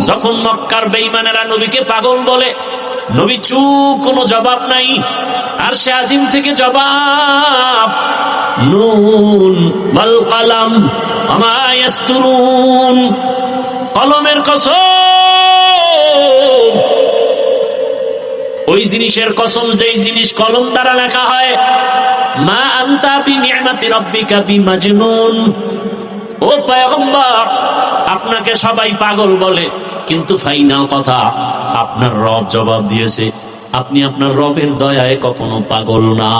যখন মক্কার বেঈমানেরা নবীকে পাগল বলে, নবী চুপ, কোনো জবাব নাই। আর সে আজিম থেকে জবাব, নুন ওয়াল কলম ওয়া মা ইয়াসতুরুন, কলমের কসম, ওই জিনিসের কসম যেই জিনিস কলম দ্বারা লেখা হয়। মা আনতা বিনিআমাতি রাব্বিকা বিমাজনুন, ও পয়গম্বর, আপনাকে সবাই পাগল বলে, কিন্তু ফাইনাল কথা আপনার রব জবাব দিয়েছে, আপনি আপনার রবের দয়ায় কখনো পাগল না।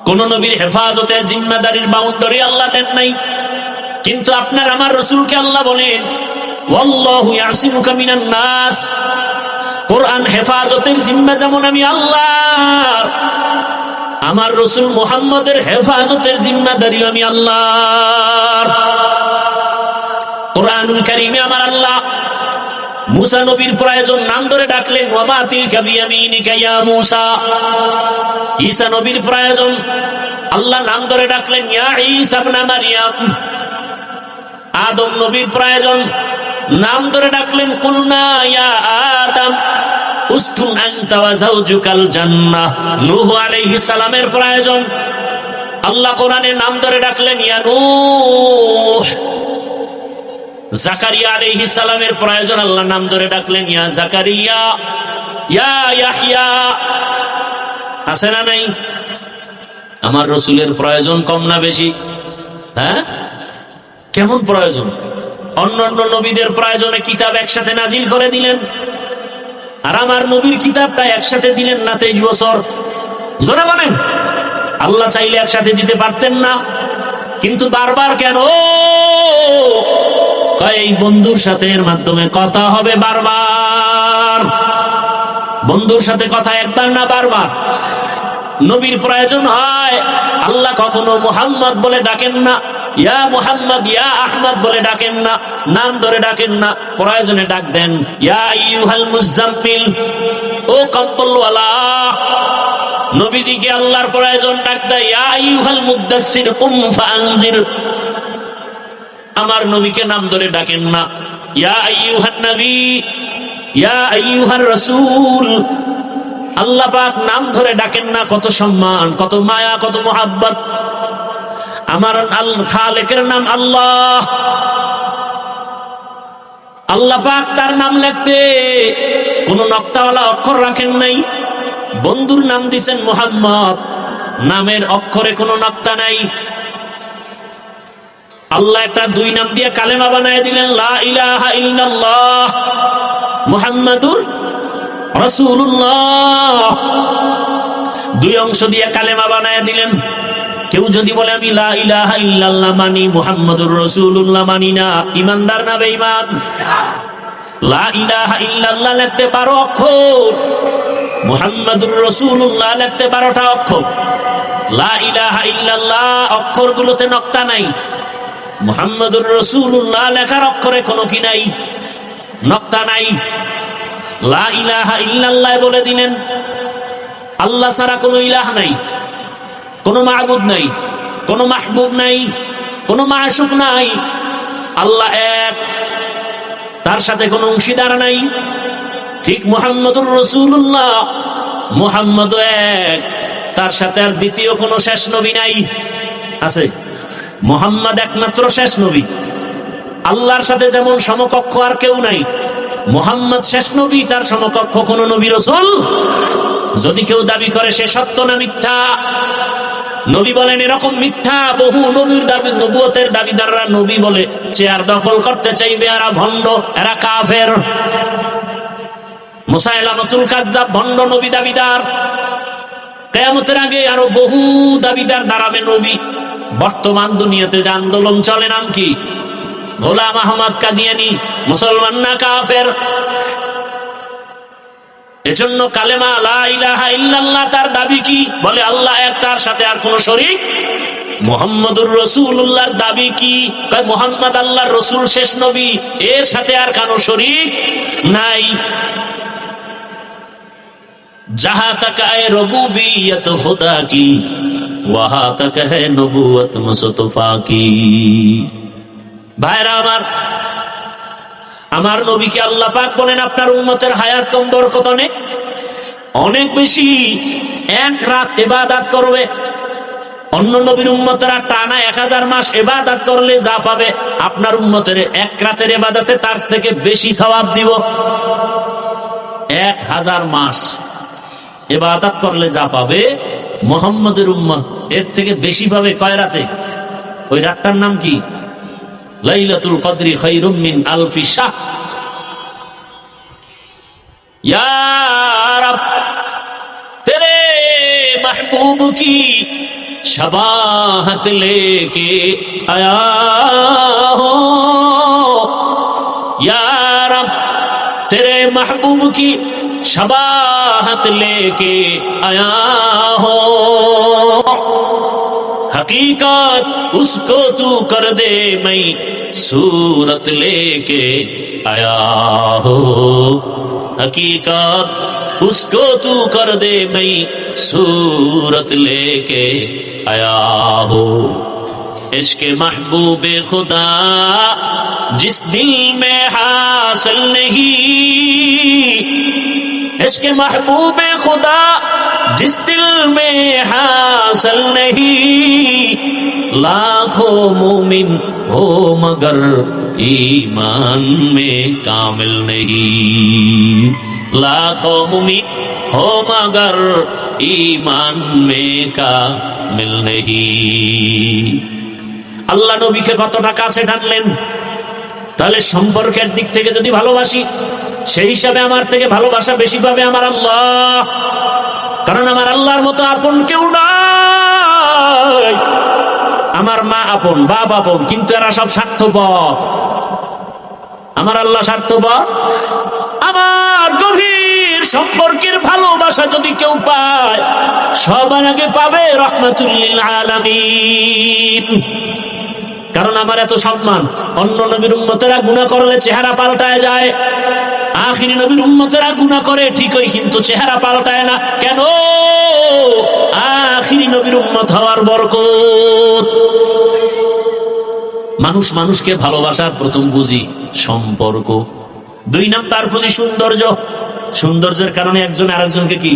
কোন নবীর হেফাজতের জিম্মাদারির বাউন্ডারি আল্লাহ দেন নাই, কিন্তু আপনার আমার রাসূলকে আল্লাহ বলেন ওয়াল্লাহু ইয়াসিমুকা মিনান নাস। কোরআন হেফাজতের জিম্মা যেমন আমি আল্লাহ, আমার রাসূল মুহাম্মদের হেফাজতের জিম্মাদারি আমি আল্লাহ। কোরআনুল কারীমে আমার আল্লাহ মুসা নবীর প্রয়োজন নাম ধরে ডাকলেন, ওয়া মা তিলকা বিয়ামিনিকা ইয়া মুসা। ঈসা নবীর প্রয়োজন আল্লাহ নাম ধরে ডাকলেন, ইয়া ঈসা ইবনে মারইয়াম। আদম নবীর প্রয়োজন নাম ধরে ডাকলেন, কুলনা ইয়া আদম উসকুন আনতা ওয়া যাওজুকাল জান্নাহ। নূহ আলাইহিস সালামের প্রয়োজন আল্লাহ কোরআনে নাম ধরে ডাকলেন, ইয়া নূহ। জাকারিয়া আলাইহিস সালামের প্রয়োজন আল্লাহ নাম ধরে ডাকলেন, ইয়া জাকারিয়া, ইয়া ইয়াহইয়া। আছে না নাই? আমার রাসূলের প্রয়োজন কম না বেশি? হ্যাঁ, কেমন প্রয়োজন? অন্যান্য নবীদের প্রয়োজনে কিতাব একসাথে নাজিল করে দিলেন, আর আমার নবীর কিতাবটা একসাথে দিলেন না 23 বছর। জোরে বলেন, আল্লাহ চাইলে একসাথে দিতে পারতেন না, কিন্তু বারবার কেন? এই বন্ধুর সাথে এর মাধ্যমে কথা হবে বারবার। বন্ধুর সাথে কথা একবার না বারবার। নবীর প্রয়োজন হয়, আল্লাহ কখনো মুহাম্মদ বলে ডাকেন না, ইয়া মুহাম্মদ ইয়া আহমদ বলে ডাকেন না, নাম ধরে ডাকেন না, প্রয়োজনে ডাক দেন, ইয়া আইয়ুহাল মুজাম্মিল, ও কম্বলওয়ালা। নবীজিকে আল্লাহর প্রয়োজন ডাক দেয়, ইয়া আইয়ুহাল মুদ্দাসসির কুম ফাআনজির। আমার নবীকে নাম ধরে ডাকেন না, ইয়া আইয়ুহান নবী, ইয়া আইয়ুহার রাসূল। আল্লাহ পাক নাম ধরে ডাকেন না, কত সম্মান, কত মায়া, কত মোহাব্বত। আমার খালেকের নাম আল্লাহ। আল্লাহ পাক তার নাম লিখতে কোন নক্তাওয়ালা অক্ষর রাখেন নাই। বন্ধুর নাম দিয়েছেন মুহাম্মদ, নামের অক্ষরে কোনো নক্তা নাই। আল্লাহ একটা 2 নাম দিয়ে কালেমা বানায় দিলেন, লা ইলাহা ইল্লাল্লাহ মুহাম্মাদুর রাসূলুল্লাহ। 2 অংশ দিয়ে কালেমা বানায় দিলেন। কেউ যদি বলে আমি লা ইলাহা ইল্লাল্লাহ মানি, মুহাম্মাদুর রাসূলুল্লাহ মানি না, ঈমানদার না বেঈমান? লা ইলাহা ইল্লাল্লাহ লিখতে 12 অক্ষর, মুহাম্মাদুর রাসূলুল্লাহ লিখতে 12টা অক্ষর। লা ইলাহা ইল্লাল্লাহ অক্ষরগুলোতে নক্তা নাই, মুহাম্মাদুর রাসূলুল্লাহ লেখার অক্ষরে কোনো কি নাই, নক্তা নাই। লা ইলাহা ইল্লাল্লাহ বলে দিলেন আল্লাহ ছাড়া কোনো ইলাহ নাই, কোনো মাবুদ নাই, কোনো মাহবুব নাই, কোনো মাশুক নাই। আল্লাহ এক, তার সাথে কোনো অংশীদার নাই। ঠিক মুহাম্মাদুর রাসূলুল্লাহ, মুহাম্মদ এক, তার সাথে আর দ্বিতীয় কোনো শেষ নবী নাই। আছে? মুহাম্মদ একমাত্র শেষ নবী। আল্লাহর সাথে যেমন সমকক্ষ আর কেউ নাই, মুহাম্মদ শেষ নবী, তার সমকক্ষ কোন নবী রাসূল। যদি কেউ দাবি করে সে সত্য না মিথ্যা? নবী বলেন এরকম মিথ্যা। বহু নবীর দাবি, নবুয়তের দাবিদাররা নবী বলে চেয়ার দখল করতে চাইবে, এরা ভণ্ড, এরা কাফের। মুসাইলামাতুল কাযযাব ভণ্ড নবী দাবিদার। কিয়ামতের আগে আরো বহু দাবিদার দাঁড়াবে নবী। বর্তমান দুনিয়াতে যে আন্দোলন চলে, নাম কি? গোলাম আহমদ কাদিয়ানী। মুসলমান না কাফের? এজন্য কালেমা লা ইলাহা ইল্লাল্লাহ তার দাবি কি? বলে আল্লাহ এক, তার সাথে আর কোন শরীক। মুহাম্মাদুর রাসূলুল্লাহর দাবি কি? মুহাম্মদ আল্লাহর রাসূল, শেষ নবী, এর সাথে আর কারো শরীক নাই। जहां तक है रबूबियत खुदा की वहां तक है नबूवत मुस्तफा की। भाईरा আমার, আমার নবীকে আল্লাহ পাক বলেন আপনার উম্মতের হায়াত কম বরকত অনেক বেশি, এক রাত ইবাদত করবে। অন্য নবীর উম্মতেরা টানা 1000 মাস ইবাদত করলে যা পাবে, আপনার উম্মতের এক রাতের ইবাদতে তার থেকে বেশি সওয়াব দিব। 1000 মাস ইবাদত করলে যা পাবে মুহাম্মদের উম্মত এর থেকে বেশি পাবে। কয় রাতে? ওই রাতটার নাম কি? লাইলাতুল কদরি খায়রুম মিন আলফি শাহর। ইয়া রব তেরে महबूब की शबाहत लेके आया हो, या रब तेरे महबूब की शबाहत लेके आया हो, हकीकत उसको तू कर दे मैं सूरत लेके आया हो, हकीकत उसको तू कर दे मैं सूरत लेके आया हो। इश्क महबूब खुदा जिस दिल में हासिल नहीं, इश्क महबूब खुदा जिस दिल में हासिल नहीं, लाखों मोमिन हो मगर ईमान में कामिल नहीं, लाखों मुमिन हो मगर ईमान में कामिल नहीं। আল্লাহ নবীকে কতটা কাছে টানলেন। তাহলে সম্পর্কের দিক থেকে যদি ভালোবাসি, সেই হিসাবে আমার থেকে ভালোবাসা বেশি পাবে আমার আল্লাহ, কারণ আমার আল্লাহর মতো আপন কেউ নাই। আমার মা আপন, বাপ আপন, কিন্তু এরা সব স্বার্থপর। আমার আল্লাহ স্বার্থপর। আমার গভীর সম্পর্কের ভালোবাসা যদি কেউ পায়, সবার আগে পাবে রাহমাতুল লিল আলামিন। কারণ আমার এত সম্মান। অন্য নবীর উম্মতেরা গুনাহ করলে চেহারা পাল্টায় যায়, আখিরি নবীর উম্মতেরা গুনাহ করে ঠিকই, কিন্তু চেহারা পাল্টায় না। কেন? আখিরি নবীর উম্মত হওয়ার বরকত। মানুষ মানুষকে ভালোবাসার প্রথম বুঝি সম্পর্ক, 2 নাম্বার বুঝি সৌন্দর্য। সৌন্দর্যের কারণে একজন আরেকজনকে কি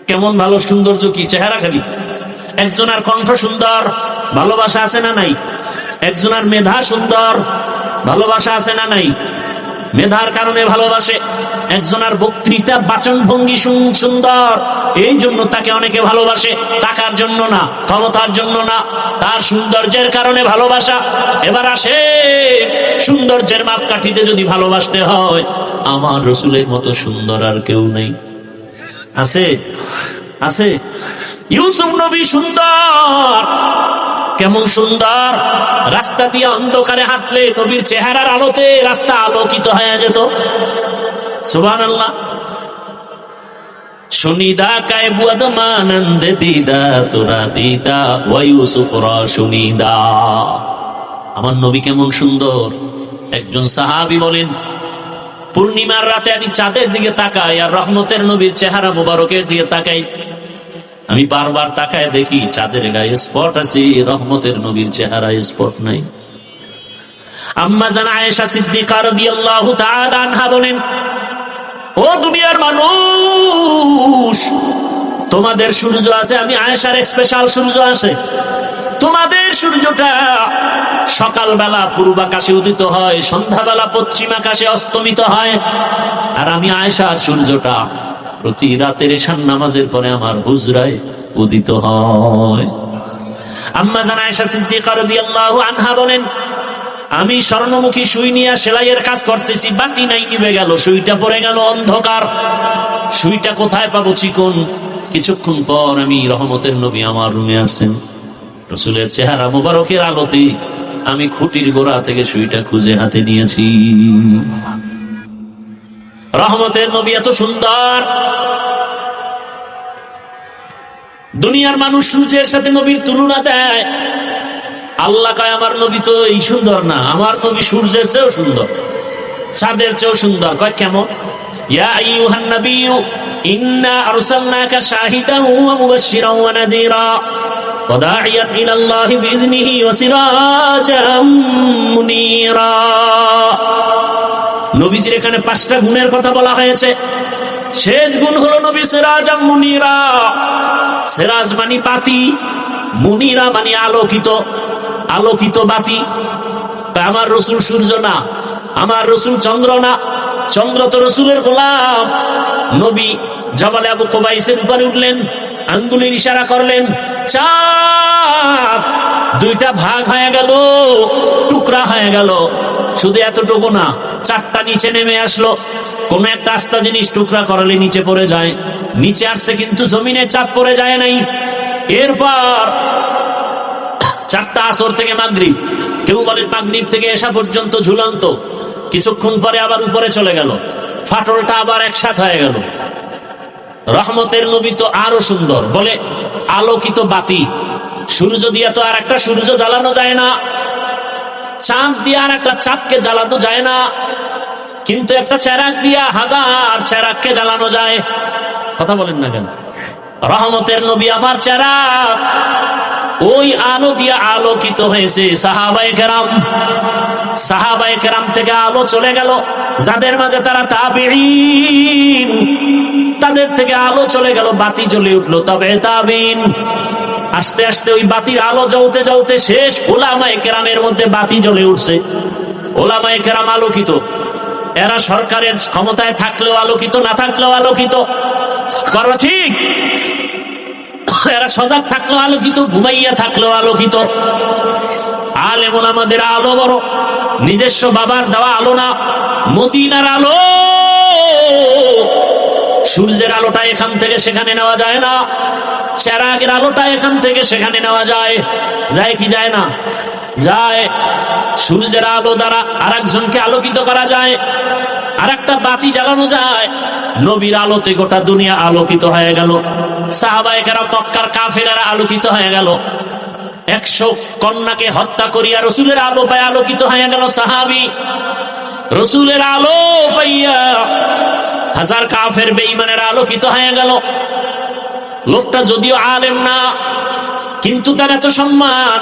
কেমন ভালো, সৌন্দর্য কি চেহারা খালি। একজনের কণ্ঠ সুন্দর, ভালোবাসা আছে না নাই? একজনের মেধা সুন্দর, ভালোবাসা আছে না নাই? মেধার কারণে ভালোবাসে। একজনের বক্তৃতা বাচন ভঙ্গি সুন্দর, এই জন্য তাকে অনেকে ভালোবাসে, টাকার জন্য না, ক্ষমতার জন্য না, তার সৌন্দর্যের কারণে ভালোবাসা। এবার আসে সৌন্দর্যের মাপকাঠিতে যদি ভালোবাসতে হয়, আমার রাসূলের মতো সুন্দর আর কেউ নেই। আছে? আছে? ইউসুফ নবী সুন্দর। কেমন সুন্দর! রাস্তা দিয়ে অন্ধকারে হাঁটলে নবীর চেহারার আলোতে রাস্তা আলোকিত হয়ে যেত। সুবহানাল্লাহ। সুনিদা কায় বুয়াদ মানন্দ দিদা তোরা দিদা ওয়া ইউসুফ রা সুনিদা। আমার নবী কেমন সুন্দর! একজন সাহাবী বলেন, পূর্ণিমার রাতে আমি চাঁদের দিকে তাকাই আর রহমতের নবীর চেহারা মোবারকের দিকে তাকাই। আমি বারবার তাকায় দেখি চাঁদের গায়ে স্পট আছে, রহমতের নবীর চেহারায় স্পট নাই। আম্মা জান আয়েশা সিদ্দিকা রাদিয়াল্লাহু তাআলা আনহা বলেন, ও দুনিয়ার মানুষ, তোমাদের সূর্য আছে, আমি আয়েশার স্পেশাল সূর্য আছে। তোমাদের সূর্যটা সকালবেলা পূর্ব আকাশে উদিত হয়, সন্ধ্যাবেলা পশ্চিম আকাশে অস্তমিত হয়, আর আমি আয়েশার সূর্যটা প্রতি রাতের ঈশার নামাজের পরে আমার হুজরায় উদিত হয়। আম্মা জান আয়েশা সিদ্দিকা রাদিয়াল্লাহু আনহা বলেন, আমি স্বর্ণমুখী সুই নিয়ে সেলাইয়ের কাজ করতেছি, বাতি নাই, নিভে গেল, সুইটা পড়ে গেল অন্ধকার। সুইটা কোথায় পাবো চিকন? কিছুক্ষণ পর আমি রহমতের নবী আমার রুমে আসেন, রাসূলের চেহারা মোবারকের আলোতে আমি খুঁটির গোড়া থেকে সুইটা খুঁজে হাতে নিয়েছি। রহমতের নবী এত সুন্দর। দুনিয়ার মানুষ সূর্যের সাথে নবীর তুলনা দেয়। আল্লাহ কয় আমার নবী তো এই সুন্দর না, আমার নবী সূর্যের চেয়েও সুন্দর, চাঁদের চেয়েও সুন্দর। কয় কেমন? ইয়া আইয়ুহান নাবিয়্যু ইন্না আরসালনাকা শাহিদান ওয়া মুবাশশিরান ওয়া নাযীরা ওয়া দাঈয়ান ইলাল্লাহি বিইযনিহি ওয়া সিরাজাম মুনীরা। নবীজির এখানে 5টা গুণের কথা বলা হয়েছে। শেষ গুণ হলো নবী সিরাজাম মুনিরা। সিরাজ মানে বাতি, মুনিরা মানে আলোকিত, আলোকিত বাতি। তা আমার রসুল সূর্য না, আমার রসুল চন্দ্র না, চন্দ্র তো রসুলের গোলাম। নবী জাবালে আবু কুবাইসের উপরে উঠলেন, আঙ্গুলের ইশারা করলেন, চাঁদ 2টা ভাগ হয়ে গেল, টুকরা হয়ে গেল। শুধু এতটুকু না, 4টা নিচে নেমে আসলো। কোন একটা আস্তা জিনিস টুকরা করলে নিচে পড়ে যায়, নিচে আসছে কিন্তু জমিনে চাঁদ পড়ে যায় নাই। এরপর 4টা আসর থেকে মাগরিব, কেউ বলেন মাগরিব থেকে এশা পর্যন্ত ঝুলন্ত, কিছুক্ষণ পরে আবার উপরে চলে গেল, ফাটলটা আবার একসাথ হয়ে গেল। রহমতের নবী তো আরো সুন্দর, বলে আলোকিত বাতি। সূর্য দিয়ে তো আর একটা সূর্য জ্বালানো যায় না, চাঁদ দিয়ে আর একটা চাঁদকে জ্বালানো যায় না, কিন্তু একটা চেরাগ দিয়া 1000 চেরাগকে জ্বালানো যায়। কথা বলেন না কেন? রহমতের নবী আমার চেরাগ, ওই আলো দিয়ে আলোকিত হয়েছে সাহাবায়ে কেরাম। সাহাবায়ে কেরাম থেকে আলো চলে গেল যাদের মাঝে তারা তাবেঈন, তাদের থেকে আলো চলে গেল, বাতি জ্বলে উঠলো তবে তাবেঈন। আস্তে আস্তে ওই বাতির আলো জ্বলতে জ্বলতে শেষ উলামায়ে কেরামের মধ্যে বাতি জ্বলে উঠছে। উলামায়ে কেরাম আলোকিত, এরা সরকারের ক্ষমতায় থাকলেও আলোকিত, না থাকলেও আলোকিত। করো ঠিক? এরা সজাগ থাকলেও আলোকিত, ঘুমাইয়া থাকলেও আলোকিত। আলেম ওলামাদের আলো বড়, নিজস্ব বাবার দেওয়া আলো না, মদিনার আলো। সূর্যের আলোটা এখান থেকে সেখানে নেওয়া যায় না, চেরাগের আলোটা এখান থেকে সেখানে নেওয়া যায়, যায় কি যায় না? যায়। সূর্যের আলো দ্বারা আরেকজনকে আলোকিত করা যায়, আরেকটা বাতি জ্বালানো যায়। নবীর আলোতে গোটা দুনিয়া আলোকিত হয়ে গেল। সাহাবায়ে কেরাম, মক্কার কাফেরেরা আলোকিত হয়ে গেল। 100 কন্যাকে হত্যা করিয়া রসুলের আলো পায় আলোকিত হয়ে গেল সাহাবী। রসুলের আলো পাইয়া 1000 কাফের বেঈমানেরা আলোকিত হয়ে গেল। লোকটা যদিও আলেম না, কিন্তু তার এত সম্মান,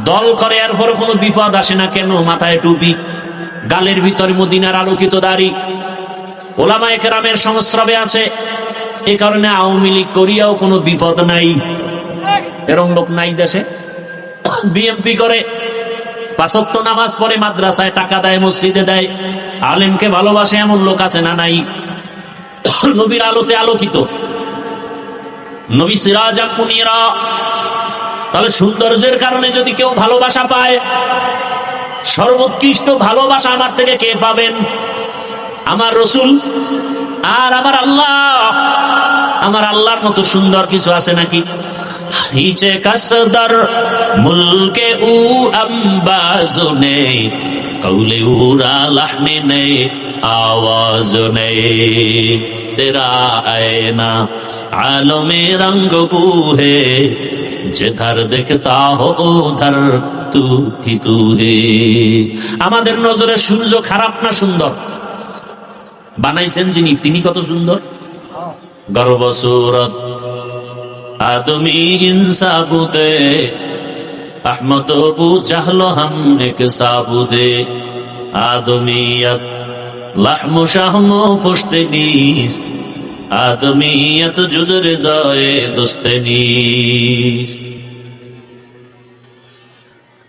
দল করে, এরপর কোনো বিপদ আসে না কেন? মাথায় টুপি, গালের ভিতরে মদিনার আলোকিত দাড়ি, ওলামায়ে কেরামের সংস্রবে আছে। এ কারণে আওয়ামী লীগ করিয়াও কোনো বিপদ নাই। এরকম লোক নাই দেশে। বিএমপি করে, 5 ওয়াক্ত নামাজ পড়ে, মাদ্রাসায় টাকা দেয়, মসজিদে দেয়, আলেমকে ভালোবাসে, এমন লোক আছে না? নাই। নবীর আলোতে আলোকিত, নবী সিরাজাম মুনিরা। তাহলে সৌন্দর্যের কারণে যদি কেউ ভালোবাসা পায়, সর্বোৎকৃষ্ট ভালোবাসা আমার থেকে কে পাবেন? আমার রসুল আর আমার আল্লাহ। আমার আল্লাহর মতো সুন্দর কিছু আছে নাকি? হিচে কাসদার মুলকে উ আম্বাজু নে, কৌলে উরা লাহনে নে, আওয়াজ নে, তেরা আয়না আলমে রঙ্গ বুহে, যেধার দেখতা হো উধার তু হি তু হে। আমাদের নজরে সূর্য খারাপ না সুন্দর? বানাইছেন যিনি, তিনি কত সুন্দর। গর্ব সুরত আদমি ইনসাবুদে, আহমদ বু জাহলো হাম এক সাবুদে, আদমিয়ত লাহমু শাহমু পুশতে নিস, আদমিয়ত জুজরে যায় দোস্তে নিস।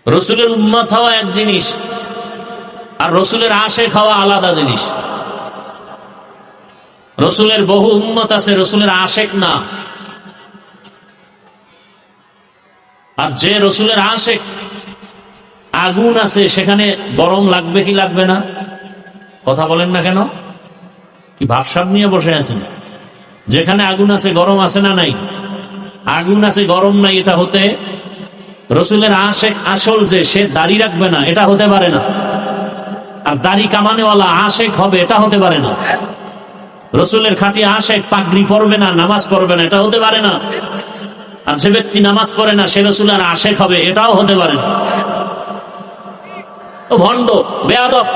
রসুলের উম্মত হওয়া এক জিনিস, আর রসুলের আশেক হওয়া আলাদা জিনিস। রসুলের বহু উম্মত আছে, রসুলের আশেক না। আর যে রসুলের আশেক, আগুন আছে, সেখানে গরম লাগবে কি লাগবে না? কথা বলেন না কেন? কি ভাবসাব নিয়ে বসে আছেন? যেখানে আগুন আছে গরম আছে না নাই? আগুন আছে গরম নাই, এটা হতে রসুলের আশেক আসল যে সে দাড়ি রাখবে না, এটা হতে পারে না। আর দাড়ি কামানেওয়ালা আশেক হবে, এটা হতে পারে না। রসুলের খাঁটি আশেক পাগড়ি পরবে না, নামাজ পড়বে না, এটা হতে পারে না। আর যে ব্যক্তি নামাজ পড়ে না সে রসুলের আশেক হবে, এটাও হতে পারে না। ও ভণ্ড, বেয়াদব।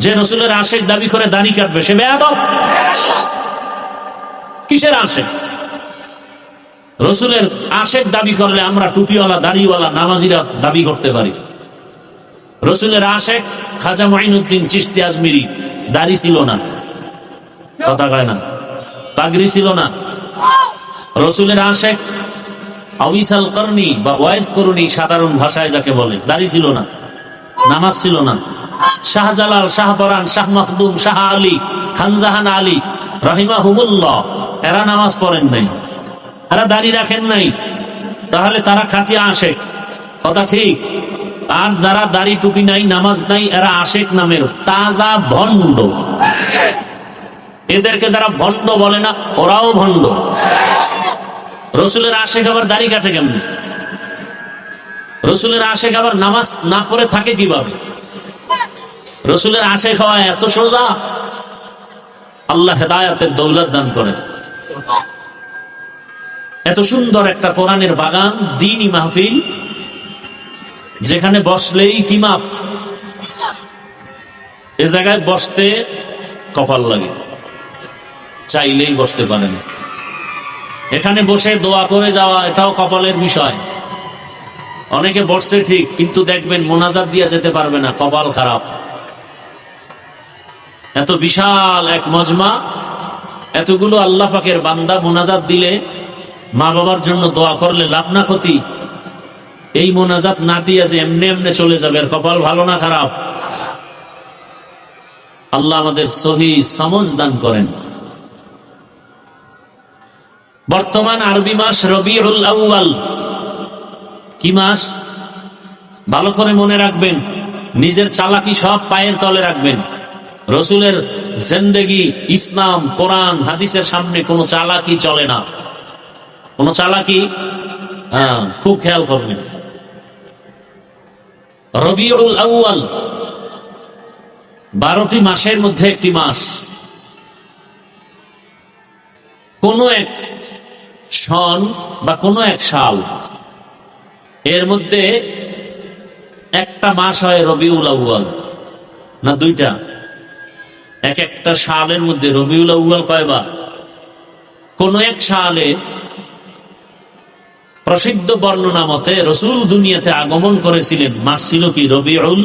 যে রসুলের আশেক দাবি করে দাড়ি কাটবে, সে বেয়াদব। কিসের আশেক? রসুলের আশেক দাবি করলে আমরা টুপিওয়ালা, দাড়িওয়ালা, নামাজিরা দাবি করতে পারি। রসুলের আশেক খাজা মাইনুদ্দিন চিশতি আজমিরি, দাড়ি ছিল না, কথা কয় না, পাগড়ি ছিল না। রসুলের আশেক আউইসাল করনি বা ওয়াইজ করুনি, সাধারণ ভাষায় যাকে বলে, দাড়ি ছিল না, নামাজ ছিল না। শাহজালাল, শাহপরান, শাহ মখদুম, শাহ আলী, খানজাহান আলী রাহিমাহুমুল্লাহ, এরা নামাজ পড়েন নাই, এরা দাড়ি রাখেন নাই, তাহলে তারা খাঁটিয়া আশেক, কথা ঠিক। আর যারা দাড়ি টুপি নাই, নামাজ নাই, এরা আশেক নামের তাজা ভণ্ড। এদেরকে যারা ভণ্ড বলে না, ওরাও ভণ্ড। রসুলের আশেক আবার দাড়ি কাটে কেমনি? রসুলের আশেক আবার নামাজ না পড়ে থাকে কিভাবে? রসুলের আশেক হওয়া এত সোজা? আল্লাহ হেদায়েতের দৌলত দান করেন। এত সুন্দর একটা কোরআনের বাগান, দ্বীনি মাহফিল, যেখানে বসলেই কি মাফ, এ জায়গায় বসতে কপাল লাগে, চাইলেই বসতে পারেন। এখানে বসে দোয়া করে যাওয়া, এটাও কপালের বিষয়। অনেকে বসছে ঠিক, কিন্তু দেখবেন মোনাজাত দিয়ে যেতে পারবে না, কপাল খারাপ। এত বিশাল এক মজমা, এতগুলো আল্লাহ পাকের বান্দা মোনাজাত দিলে, মা বাবার জন্য দোয়া করলে লাভ না ক্ষতি? এই মোনাজাত না দিয়ে যে এমনি এমনি চলে যাবে, কপাল ভালো না খারাপ? আল্লাহ আমাদের সহি সমঝ দান করেন। বর্তমান আরবি মাস রবিউল আউয়াল। কি মাস? ভালো করে মনে রাখবেন, নিজের চালাকি সব পায়ের তলে রাখবেন। রসুলের জিন্দেগি, ইসলাম, কোরআন, হাদিসের সামনে কোনো চালাকি চলে না, কোনো চালাকি। খুব খেয়াল করবেন। রবিউল আউয়াল 12টি মাসের মধ্যে একটি মাস। কোন এক সন বা কোন এক সাল, এর মধ্যে একটা মাস হয় রবিউল আউয়াল, না দুইটা? এক একটা সালের মধ্যে রবিউল আউয়াল কয়বার? কোন এক সালে প্রসিদ্ধ বর্ণনা মতে রসুল দুনিয়াতে আগমন করেছিলেন, মাস ছিল কি? রবিউল।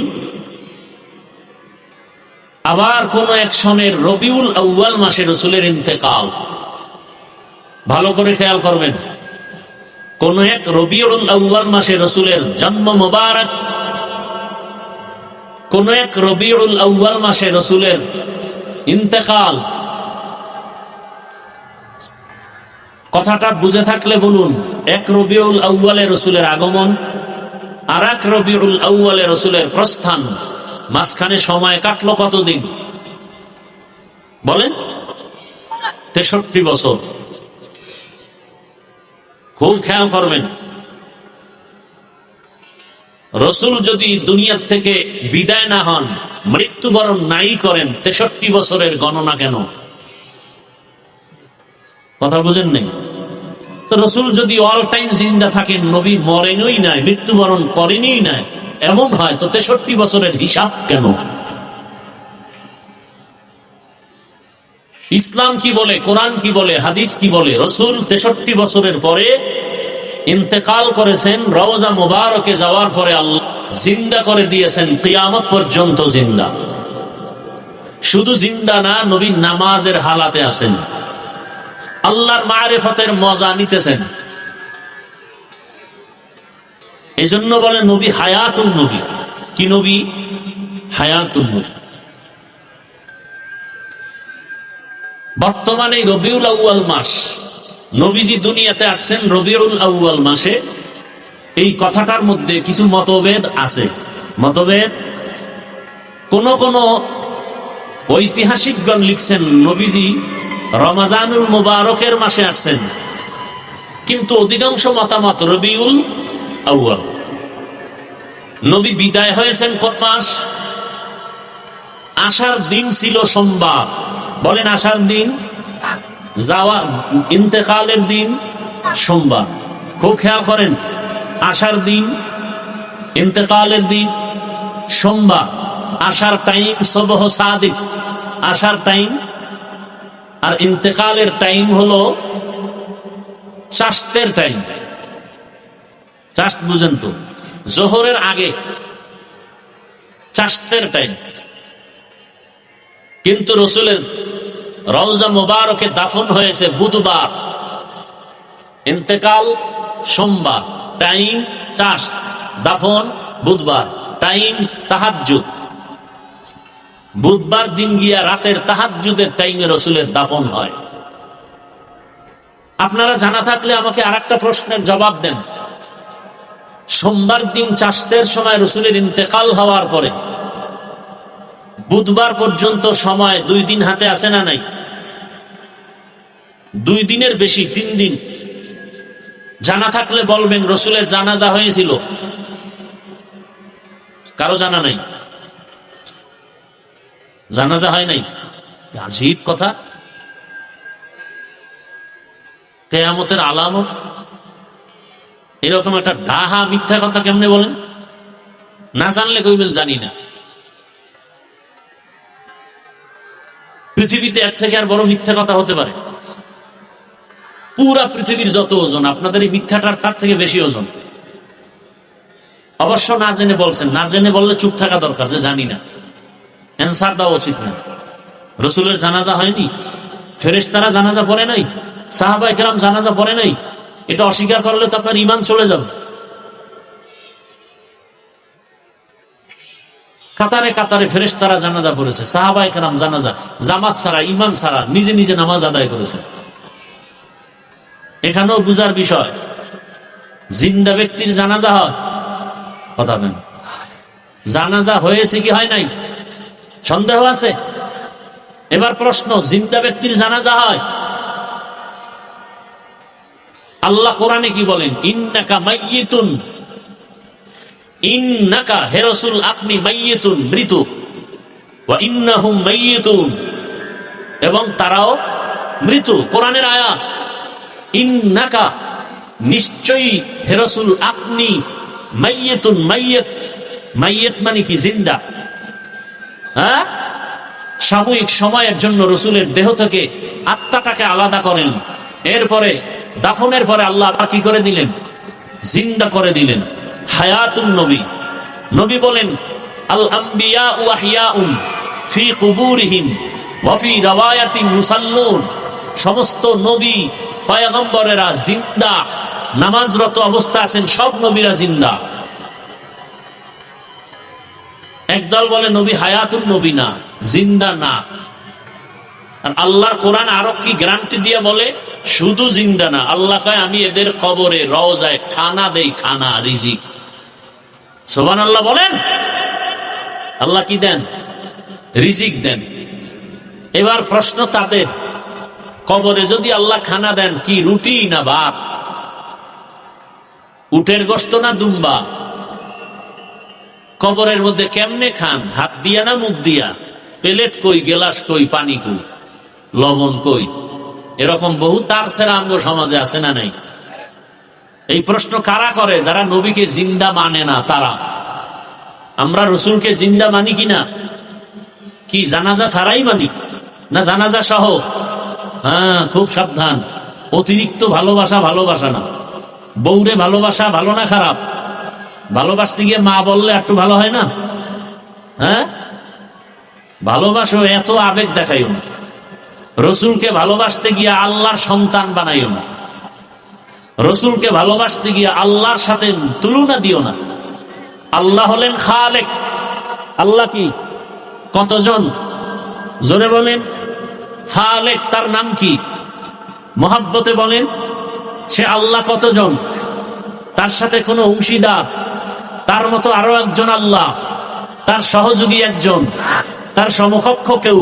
আবার কোন এক সনের রবিউল আউয়াল মাসে রসুলের ইন্তেকাল। ভালো করে খেয়াল করবেন, কোন এক রবিউল আউয়াল মাসে রসুলের জন্ম মোবারক, কোন এক রবিউল আউয়াল মাসে রসুলের ইন্তেকাল। কথাটা বুঝে থাকলে বলুন, এক রবিউল আউয়ালে রসুলের আগমন, আর এক রবিউল আউয়ালে রসুলের প্রস্থান, মাঝখানে সময় কাটলো কতদিন বলেন? 63 বছর। খুব খেয়াল করবেন, রসুল যদি দুনিয়ার থেকে বিদায় না হন, মৃত্যুবরণ নাই করেন, 63 বছরের গণনা কেন? কথা বুঝেন নাই? তো রসুল যদি অল টাইম জিন্দা থাকেন, নবী মরেনই নাই, মৃত্যুবরণ করেনই নাই, এমন হয় তো 63 বছরের হিসাব কেন? ইসলাম কি বলে, কোরআন কি বলে, হাদিস কি বলে? রসুল 63 বছরের পরে ইন্তেকাল করেছেন। রওজা মুবারকে যাওয়ার পরে আল্লাহ জিন্দা করে দিয়েছেন, কিয়ামত পর্যন্ত জিন্দা। শুধু জিন্দা না, নবী নামাজের হালাতে আছেন, আল্লাহর মারিফতের মজা নিতেছেন। এজন্য বলে নবী হায়াতুন নবী। কি নবী? হায়াতুন নবী। বর্তমানে রবিউল আউয়াল মাস, নবীজি দুনিয়াতে আসছেন রবিউল আউয়াল মাসে। এই কথাটার মধ্যে কিছু মতভেদ আছে। মতভেদ, কোন কোন ঐতিহাসিকগণ লিখছেন নবীজি রমজানুল মুবারকের মাসে আসছেন, কিন্তু অধিকাংশ মতামত রবিউল আউয়াল। নবী বিদায় হয়েছেন কোন মাস? আসার দিন ছিল সোমবার। বলেন আসার দিন, যাওয়া ইন্তেকালের দিন সোমবার। খুব খেয়াল করেন, আসার দিন, ইন্তেকালের দিন সোমবার। আসার টাইম সবহ সাদিক, আসার টাইম, আর ইন্তেকালের টাইম হলো চাষতের টাইম। চাষ বুঝেন তো? জোহরের আগে চাষতের টাইম, কিন্তু রসুলের রওজা মোবারকে দাফন হয়েছে বুধবার, ইন্তেকাল সোমবার, টাইম চাষ, দাফন বুধবার, টাইম তাহাজ্জুদ। বুধবার দিন গিয়া রাতের তাহাজ্জুদের টাইমে রসুলের দাফন হয়। আপনারা জানা থাকলে আমাকে আরেকটা প্রশ্নের জবাব দেন। সোমবার দিন চাষতের সময় রসুলের ইন্তেকাল হওয়ার পরে বুধবার পর্যন্ত সময় 2 দিন হাতে আসে না নাই? 2 দিনের বেশি, 3 দিন। জানা থাকলে বলবেন রসুলের জানাজা হয়েছিল। কারো জানা নাই? জানাজা হয় নাই? আজীব কথা। কিয়ামতের আলামত এরকম একটা ডাহা মিথ্যা কথা কেমনে বলেন? না জানলে কইবেন জানি না। পৃথিবীতে এর থেকে আর বড় মিথ্যা কথা হতে পারে? পুরা পৃথিবীর যত ওজন, আপনাদের এই মিথ্যাটার তার থেকে বেশি ওজন। অবশ্য না জেনে বলছেন, না জেনে বললে চুপ থাকা দরকার যে জানি না, অ্যান্সার দেওয়া উচিত না। রসুলের জানাজা হয়নি, ফেরেশতারা জানাজা পড়ে নাই, সাহাবায়ে কেরাম জানাজা পড়ে নাই, এটা অস্বীকার করলে তো আপনার ঈমান চলে যাবে। কাতারে কাতারে ফেরেশতারা জানাজা পড়েছে, সাহাবায়ে কেরাম জানাজা জামাত ছাড়া, ইমাম ছাড়া নিজে নিজে নামাজ আদায় করেছে। এখানেও বুঝার বিষয়, জিন্দা ব্যক্তির জানাজা হয়, কথা বলেন, জানাজা হয়েছে কি হয় নাই সন্দেহ আছে? এবার প্রশ্ন, জিন্দা ব্যক্তির জানাজা হয়? আল্লাহ কোরআনে কি বলেন? ইন্নাকা মাইয়িতুন, ইন্নাকা হে রাসূল আপনি মাইয়িতুন মৃত, ওয়া ইন্নাহুম মাইয়িতুন এবং তারাও মৃত। কোরআনের আয়াত। ইন্নাকা নিশ্চয়ই হে রাসূল আপনি মাইয়িতুন, মাইয়িত, মাইয়িত মানে কি? জিন্দা। হ্যাঁ, সাময়িক সময়ের জন্য রসুলের দেহ থেকে আত্মাটাকে আলাদা করেন, এরপরে দাফনের পরে আল্লাহ কি করে দিলেন? জিন্দা করে দিলেন। হায়াতুন নবী, নবী বলেন আল আম্বিয়া ওয়া আহইয়াউন ফি কুবুরিহিম ওয়া ফি রাওয়ায়াতিন মুসাল্লুন, সমস্ত নবী পয়গম্বরেরা জিন্দা, নামাজরত অবস্থা আছেন, সব নবীরা জিন্দা। একদল বলে নবী হায়াতুন নবী না, জিন্দা না। আর আল্লাহর কোরআন আরো কি গ্যারান্টি দিয়ে বলে শুধু জিন্দা না, আল্লাহ কয় আমি এদের কবরে রওজায় খানা দেই, খানা, রিজিক। সুবহানাল্লাহ বলেন। আল্লাহ কি দেন? রিজিক দেন। এবার প্রশ্ন তাদের, কবরে যদি আল্লাহ খানা দেন, কি রুটি না ভাত? উটের গোশত না দুম্বা? কবরের মধ্যে কেমনে খান? হাত দিয়া না মুখ দিয়া? প্লেট কই, গেলাস কই, পানি কই, লবণ কই? এরকম বহু তার সেরা আঙ্গ সমাজে আছে না নাই? এই প্রশ্ন কারা করে? যারা নবীকে জিন্দা মানে না তারা। আমরা রসুলকে জিন্দা মানি কিনা? কি জানাজা ছাড়াই মানি না জানাজা সহ? হ্যাঁ, খুব সাবধান। অতিরিক্ত ভালোবাসা ভালোবাসা না। বউরে ভালোবাসা ভালো না খারাপ? ভালোবাসতে গিয়ে মা বললে একটু ভালো হয় না? হ্যাঁ, ভালোবাসো, এত আবেগ দেখাইও না। রসুলকে ভালোবাসতে গিয়ে আল্লাহর সন্তান বানাইও না। রসুলকে ভালোবাসতে গিয়ে আল্লাহর সাথে তুলনা দিও না। আল্লাহ হলেন খালেক। আল্লাহ কি? কতজন? জোরে বলেন। খালেক, তার নাম কি? মহাব্বতে বলেন সে আল্লাহ কতজন? তার সাথে কোনো অংশীদার? তার মতো আরো একজন আল্লাহ, তার সহযোগী একজন, তার সমকক্ষ কেউ?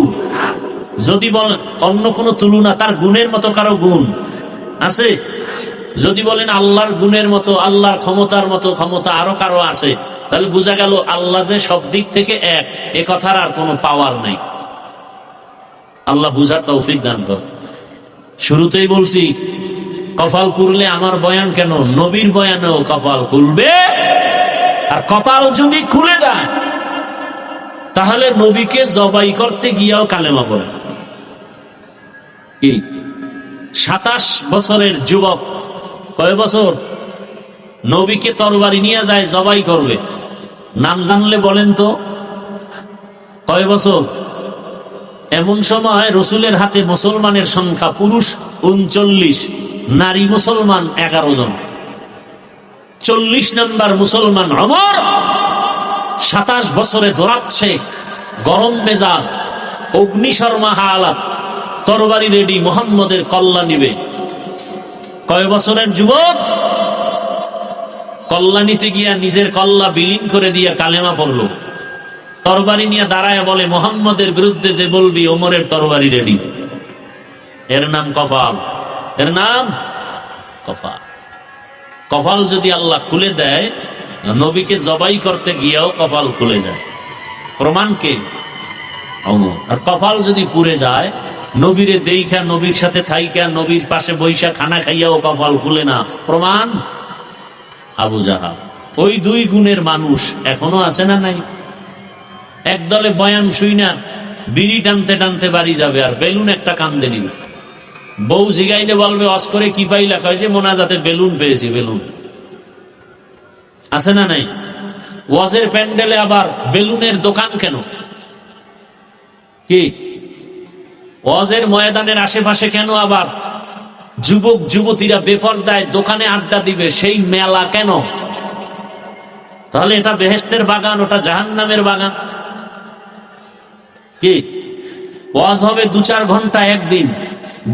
যদি বলেন অন্য কোনো তুলনা, তার গুণের মতো কারো গুণ আছে? যদি বলেন আল্লাহর গুণের মতো, আল্লাহর ক্ষমতার মতো ক্ষমতা আরো কারো আছে, তাহলে বোঝা গেল আল্লাহ যে সব দিক থেকে এক, এ কথার আর কোনো পাওয়ার নেই। আল্লাহ বুঝার তৌফিক দান কর। শুরুতেই বলছি কপাল খুললে আমার বয়ান কেন, নবীর বয়ানেও কপাল খুলবে। আর কপাল যদি খুলে যায় তাহলে নবীকে জবাই করতে গিয়েও কালেমা পড়ে। কি 27 বছরের যুবক, কয় বছর? নবীকে তরবারি নিয়ে যায় জবাই করবে। নাম জানলে বলেন তো? কয় বছর? এমন সময় রসুলের হাতে মুসলমানের সংখ্যা পুরুষ 39, নারী মুসলমান 11 জন। 40 নম্বর মুসলমান ওমর 27 বছরে দৌড়াচ্ছে, গরম মেজাজ, অগ্নিশর্মা হালাত, তরবারি রেডি, মুহাম্মদের কল্লা নিবে। কয় বছরের যুবক? কল্লা নিতে গিয়া নিজের কল্লা বিলীন করে দিয়া কালেমা পড়লো। তরবারি নিয়ে দাঁড়ায় বলে, মুহাম্মদের বিরুদ্ধে যে বলবি ওমরের তরবারি রেডি। এর নাম কপাল, এর নাম কপাল। কপাল যদি আল্লাহ খুলে দেয়, নবীকে জবাই করতে গিয়েও কপাল খুলে যায়। প্রমাণ কে? ওমর। আর কপাল যদি পুড়ে যায়, নবীরে দেইখা, নবীর সাথে থাইকা, নবীর পাশে বৈশা খানা খাইয়াও কপাল খুলে না। প্রমাণ আবু জাহাল। ওই 2 গুণের মানুষ এখনো আছে না নাই? একদলে বয়ান শুই না, বিড়ি টানতে টানতে বাড়ি যাবে, আর বেলুন একটা কান্দে নিবে। বউ জিগাইলে বলবে, অস করে কি পাইলা? কয়েছে মোনাজাতে বেলুন পেয়েছি। বেলুন আছে না নাই? ওয়াজের প্যান্ডেলে আবার বেলুনের দোকান কেন? কি ওয়াজের ময়দানের আশেপাশে কেন আবার যুবক যুবতীরা বেপরদায় দোকানে আড্ডা দিবে? সেই মেলা কেন? তাহলে এটা বেহেশতের বাগান, ওটা জাহান্নামের বাগান। কি ওয়াজ হবে 2-4 ঘন্টা একদিন,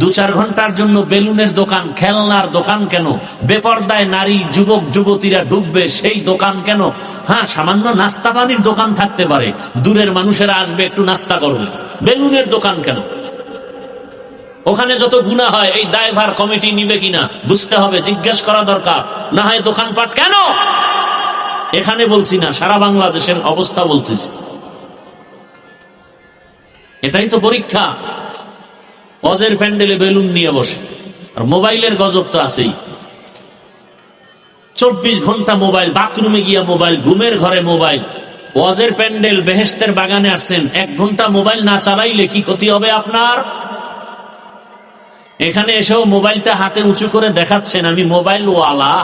2-4 ঘন্টার জন্য বেলুনের দোকান, খেলনার দোকান কেন? বেপরদায় নারী যুবক যুবতীরা ডুববে, সেই দোকান কেন? হ্যাঁ, সামান্য নাস্তা পানির দোকান থাকতে পারে, দূরের মানুষেরা আসবে একটু নাস্তা করবে। বেলুনের দোকান কেন? ওখানে যত গুনাহ হয়, এই দায়ভার কমিটি নিবে কিনা বুঝতে হবে, জিজ্ঞেস করা দরকার। না হয় দোকানপাট কেন? এখানে বলছি না, সারা বাংলাদেশের অবস্থা বলতেছি। এটাই তো পরীক্ষা। ওয়াজের প্যান্ডেলে বেলুন নিয়ে বসে, আর মোবাইলের গজব তো আছেই। 24 ঘন্টা মোবাইল, বাথরুমে গিয়া মোবাইল, ঘুমের ঘরে মোবাইল। ওয়াজের প্যান্ডেল, বেহেশতের বাগানে আসছেন, 1 ঘন্টা মোবাইল না চালাইলে কি ক্ষতি হবে আপনার? এখানে এসেও মোবাইলটা হাতে উঁচু করে দেখাচ্ছেন, আমি মোবাইল ওয়ালা।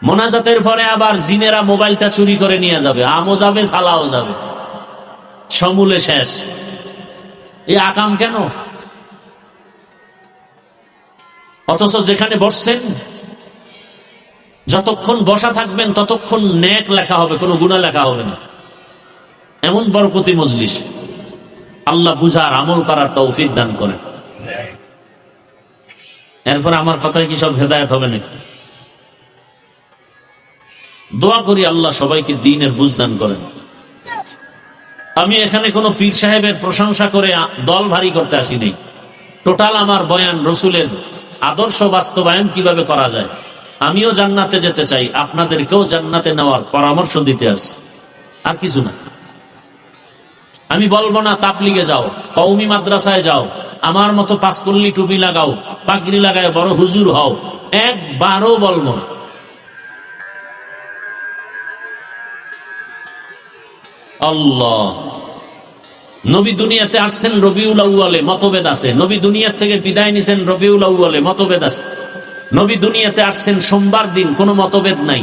মোনাজাতের পরে আবার জিনেরা মোবাইলটা চুরি করে নিয়ে যাবে, আমও যাবে, সালাও যাবে, সমূলে শেষ। এই আকাম কেন? অথচ যেখানে বসছেন, যতক্ষণ বসা থাকবেন ততক্ষণ নেক লেখা হবে, কোনো গুনাহ লেখা হবে না। এমন বরকতি মজলিস। আল্লাহ বুঝার, আমল করার তৌফিক দান করেন। এরপর আমার কথায় কি সব হেদায়েত হবে নাকি? দোয়া করি আল্লাহ সবাইকে দ্বীনের বুঝ দান করেন। আমি এখানে কোনো পীর সাহেবের প্রশংসা করে দল ভারী করতে আসিনি। টোটাল আমার বয়ান রসুলের আদর্শ বাস্তবায়ন কিভাবে করা যায়। আমিও জান্নাতে যেতে চাই, আপনাদেরকেও জান্নাতে নেওয়ার পরামর্শ দিতে আসছি, আর কিছু না। আমি বলবো না তাবলিগে যাও, কওমি মাদ্রাসায় যাও, আমার মতো 5 কল্লি টুপি লাগাও, পাগড়ি লাগায় বড় হুজুর হও, একবারও বলবো না। আল্লাহ নবী দুনিয়াতে আসছেন রবিউল আউয়ালে, মতভেদ আছে। নবী দুনিয়া থেকে বিদায় নিছেন রবিউল আউয়ালে, মতভেদ আছে। নবী দুনিয়াতে আসছেন সোমবার দিন, কোনো মতভেদ নাই।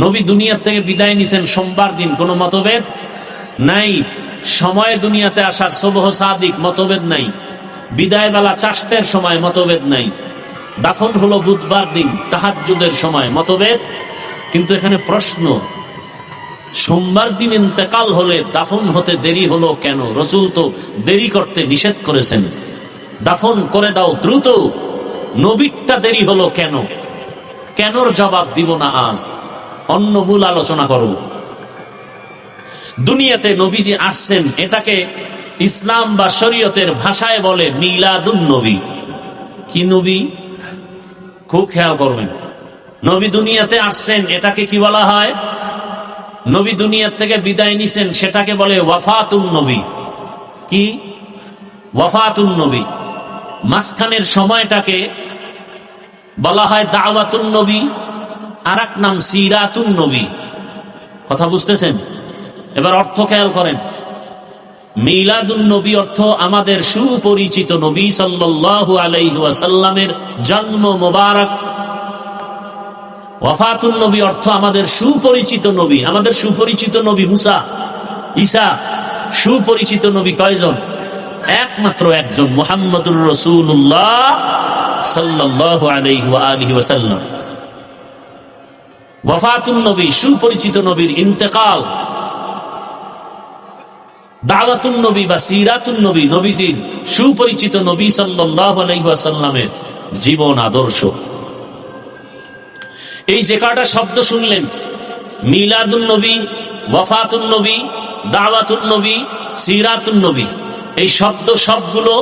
নবী দুনিয়া থেকে বিদায় নিছেন সোমবার দিন, কোনো মতভেদ নাই। সময়ে দুনিয়াতে আসার সুবহ সাদিক, মতভেদ নাই। বিদায় বেলা চাষতের সময়, মতভেদ নাই। দাফন হলো বুধবার দিন, তাহাজ্জুদের সময়, মতভেদ। কিন্তু এখানে প্রশ্ন, সোমবার দিন ইন্তেকাল হলে দাফন হতে দেরি হলো কেন? রসুল তো দেরি করতে নিষেধ করেছেন, দাফন করে দাও দ্রুত। নবীরটা দেরি হলো কেন? কেনর জবাব দিব না আজ, অন্য মূল আলোচনা করব। দুনিয়াতে নবীজি আসছেন, এটাকে ইসলাম বা শরীয়তের ভাষায় বলে মিলাদুন নবী। কি নবী? খুব খেয়াল করবেন। নবী দুনিয়াতে আসছেন, এটাকে কি বলা হয়? নবী দুনিয়া থেকে বিদায় নিছেন, সেটাকে বলে ওয়াফাতুন নবী। কি? ওয়াফাতুন নবী। মাঝখানের সময়টাকে বলা হয় দাওয়াতুন নবী, আর এক নাম সিরাতুন নবী। কথা বুঝতেছেন? এবার অর্থ খেয়াল করেন। মিলাদুন নবী অর্থ আমাদের সুপরিচিত নবী সাল্লাল্লাহু আলাইহি ওয়াসাল্লামের জন্ম মোবারক। ওয়াফাতুন নবী অর্থ আমাদের সুপরিচিত নবী। আমাদের সুপরিচিত নবী মুসা, ঈসা। সুপরিচিত নবী কয়জন? একমাত্র একজন, মুহাম্মদুর রাসূলুল্লাহ সাল্লাল্লাহু আলাইহি ওয়া আলিহি ওয়াসাল্লাম। ওয়াফাতুন নবী, সুপরিচিত নবীর ইন্তেকাল। দাওয়াতুন নবী বা সিরাতুন নবী, নবীজির সুপরিচিত নবী সাল্লাল্লাহু আলাইহি ওয়াসাল্লামের জীবন আদর্শ। এই যে কয়টা শব্দ শুনলেন, মিলাদুন নবী, ওয়াফাতুন নবী, দাওয়াতুন নবী, সিরাতুন নবী, এই শব্দ সবগুলো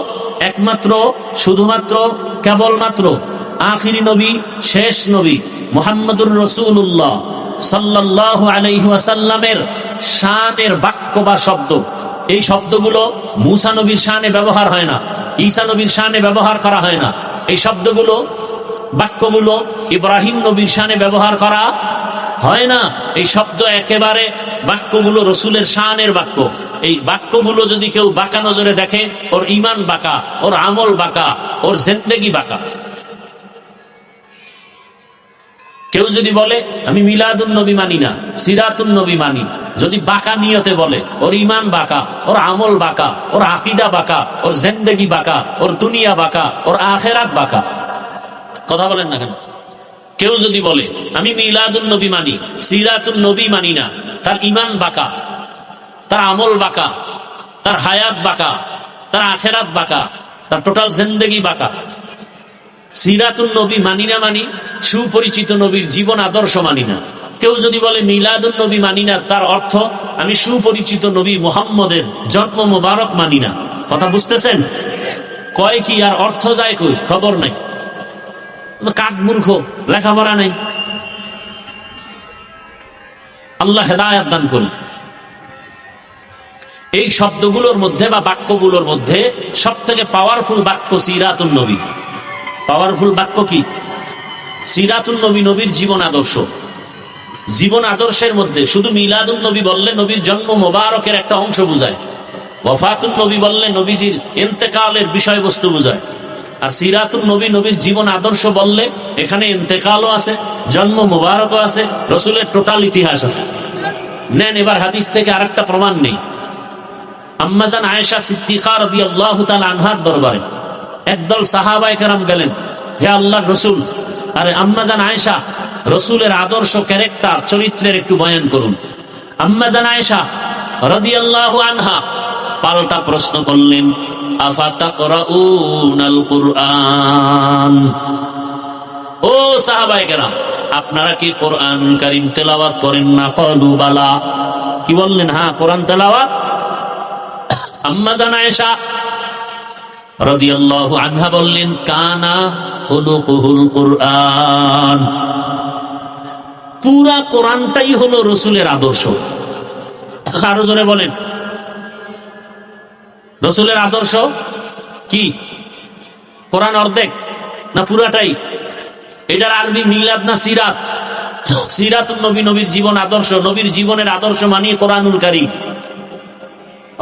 একমাত্র, শুধুমাত্র, কেবলমাত্র আখিরি নবী, শেষ নবী মুহাম্মদুর রাসূলুল্লাহ সাল্লাল্লাহু আলাইহি ওয়াসাল্লামের শানের বাক্য বা শব্দ। এই শব্দগুলো মুসা নবীর শানে ব্যবহার হয় না, ঈসা নবীর শানে ব্যবহার করা হয় না। এই শব্দগুলো, বাক্যগুলো ইব্রাহিম নবীর শানে ব্যবহার করা হয় না। এই শব্দ একেবারে, বাক্যগুলো রসুলের শানের বাক্য। এই বাক্যগুলো যদি কেউ বাঁকা নজরে দেখে, ওর ঈমান বাঁকা, ওর আমল বাঁকা, ওর জিন্দেগি বাঁকা। কেউ যদি বলে আমি মিলাদুন নবী মানি না, সিরাতুন নবী মানি, যদি বাঁকা নিয়তে বলে, ওর ঈমান বাঁকা, ওর আমল বাঁকা, ওর আকীদা বাঁকা, ওর জিন্দেগি বাঁকা, ওর দুনিয়া বাঁকা, ওর আখিরাত বাঁকা। কথা বলেন না কেন? কেউ যদি বলে আমি মিলাদুন নবী মানি, সিরাতুন নবী মানি না, তার ঈমান বাঁকা, তার আমল বাঁকা, তার হায়াত বাঁকা, তার আখিরাত বাঁকা, তার টোটাল জিন্দেগি বাঁকা। সিরাতুন নবী মানি না মানি, সুপরিচিত নবীর জীবন আদর্শ মানি না। কেউ যদি বলে মিলাদুন নবী মানি না, তার অর্থ আমি সুপরিচিত নবী মুহাম্মদের জন্ম মোবারক মানি না। কথা বুঝতেছেন? কয় কি আর অর্থ যায় কই, খবর নাই। কাক মূর্খ, লেখাপড়া নাই। আল্লাহ হেদায়েত দান করুন। এই শব্দগুলোর মধ্যে বা বাক্যগুলোর মধ্যে সব থেকে পাওয়ারফুল বাক্য সিরাতুন নবী। পাওয়ারফুল বাক্য কি? সিরাতুন নবী, নবীর জীবন আদর্শ। জীবন আদর্শের মধ্যে শুধু মিলাদুন নবী বললে নবীর জন্ম মোবারকের একটা অংশ বুঝায়, ওয়াফাতুন নবী বললে নবীজির ইন্তেকালের বিষয়বস্তু বুঝায়, আর সিরাতুন নবী, নবীর জীবন আদর্শ বললে এখানে ইন্তেকালও আছে, জন্ম মোবারকও আছে, রসুলের টোটাল ইতিহাস আছে। নেন এবার হাদিস থেকে আরেকটা প্রমাণ নেই। আম্মাজান আয়েশা সিদ্দিকা রাদিয়াল্লাহু তাআলা আনহার দরবারে একদল সাহাবায়ে কেরাম গেলেন, হে আল্লাহর রাসূল, আরে আম্মাজান আয়েশা, রসুলের আদর্শ, ক্যারেক্টার, চরিত্রের একটু বয়ান করুন। আম্মাজান আয়েশা রাদিয়াল্লাহু আনহা পাল্টা প্রশ্ন করলেন, আফাতাকরাউনাল কুরআন? ও সাহাবায়ে কেরাম, আপনারা কি কোরআনুল কারীম তেলাওয়াত করেন না? ক্বালু বালা। কি বললেন? হ্যাঁ, কোরআন তেলাওয়াত। আম্মাজান আয়েশা রাদিয়াল্লাহু আনহা বললেন, কানা খুলুকুহুল কুরআন। পুরা কোরআনটাই হলো রসুলের আদর্শ। আরো জোরে বলেন, রসুলের আদর্শ কি? কোরআন অর্ধেক না পুরাটাই? এটার আরবি মিলাদ না সিরাত? সিরাতুন নবী, নবীর জীবন আদর্শ। নবীর জীবনের আদর্শ মানি কোরআনুল কারীম।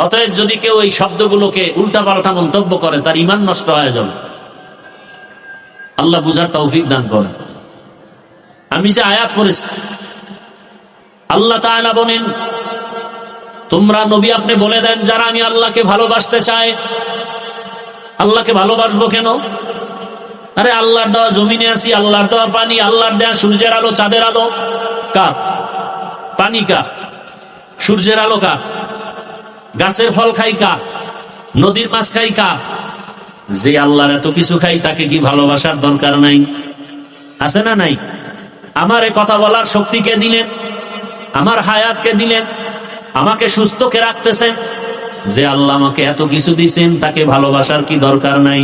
অতএব যদি কেউ এই শব্দগুলোকে উল্টাপাল্টা মন্তব্য করে, তার ঈমান নষ্ট হয়ে যাবে। আল্লাহ বুঝার তৌফিক দান করেন। আমি যে আয়াত পড়েছি, আল্লাহ তাআলা বলেন, তোমরা নবী আপনি বলে দেন যারা আমি আল্লাহকে ভালোবাসতে চায়। আল্লাহকে ভালোবাসবো কেন? আরে আল্লাহর দেওয়া জমিনে আছি, আল্লাহর দেওয়া পানি, আল্লাহর দেওয়া সূর্যের আলো, চাঁদের আলো কার? পানি কার? সূর্যের আলো কার? গাছের ফল খাই কার? নদীর মাছ খাই কার? যে আল্লাহর এত কিছু খাই, তাকে কি ভালোবাসার দরকার নাই? আছে না নাই? আমার এ কথা বলার শক্তি কে দিলেন? আমার হায়াত কে দিলেন? আমাকে সুস্থ কে রাখতেছেন? যে আল্লাহ আমাকে এত কিছু দিছেন, তাকে ভালোবাসার কি দরকার নাই?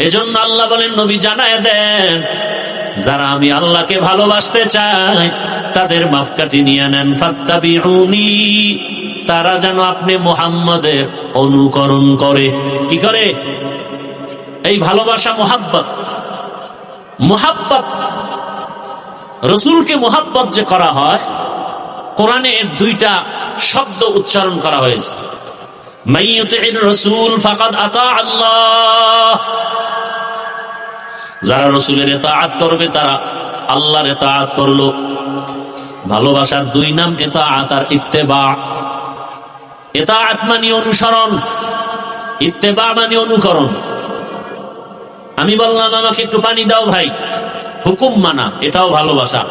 এজন্য আল্লাহ বলেন, নবী জানায় দেন, যারা আমি আল্লাহকে ভালোবাসতে চাই তাদের মাপকাঠি নিয়ে নেন। ফাত্তাবিউনি, তারা যেন আপনি মুহাম্মদের অনুকরণ করে। কি করে? এই ভালোবাসা মুহাব্বত। মুহাব্বত, রসুলকে মুহাব্বত যে করা হয়, কোরআনে এর দুইটা শব্দ উচ্চারণ করা হয়েছে। মাইয়ুতির রাসূল ফাকাদ আতা আল্লাহ। যারা রসুলের ইতাআত করবে তারা আল্লাহর ইতাআত করলো। ভালোবাসার দুই নাম ইতাআত আর ইত্তেবা। ইতাআত মানে অনুসরণ, ইত্তেবা মানে অনুকরণ। আমি বললাম আমাকে একটু পানি দাও ভাই, হুকুম মানা, এটাও ভালোবাসা।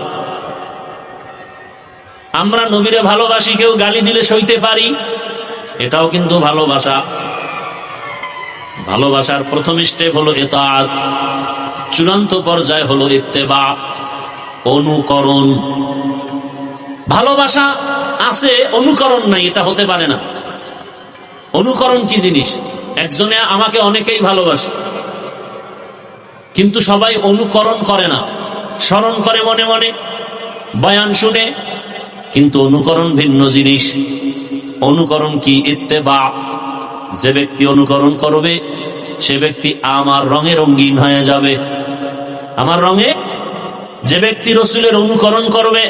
আমরা নবীরে ভালোবাসি, কেউ গালি দিলে সইতে পারি, এটাও কিন্তু ভালোবাসা। ভালোবাসার প্রথম স্টেপ হলো ইতাআত, চূড়ান্ত পর্যায় হলো ইত্তেবা, অনুকরণ। ভালোবাসা আছে, অনুকরণ নাই, এটা হতে পারে না। অনুকরণ কি জিনিস? একজনে আমাকে অনেকেই ভালোবাসে, কিন্তু সবাই অনুকরণ করে না, স্মরণ করে মনে মনে, বয়ান শুনে, কিন্তু অনুকরণ ভিন্ন জিনিস। অনুকরণ কি? ইত্তেবা। যে ব্যক্তি অনুকরণ করবে সে ব্যক্তি আমার রঙে রঙিন হয়ে যাবে, আমার রঙে। যে ব্যক্তি রসুলের অনুকরণ করবে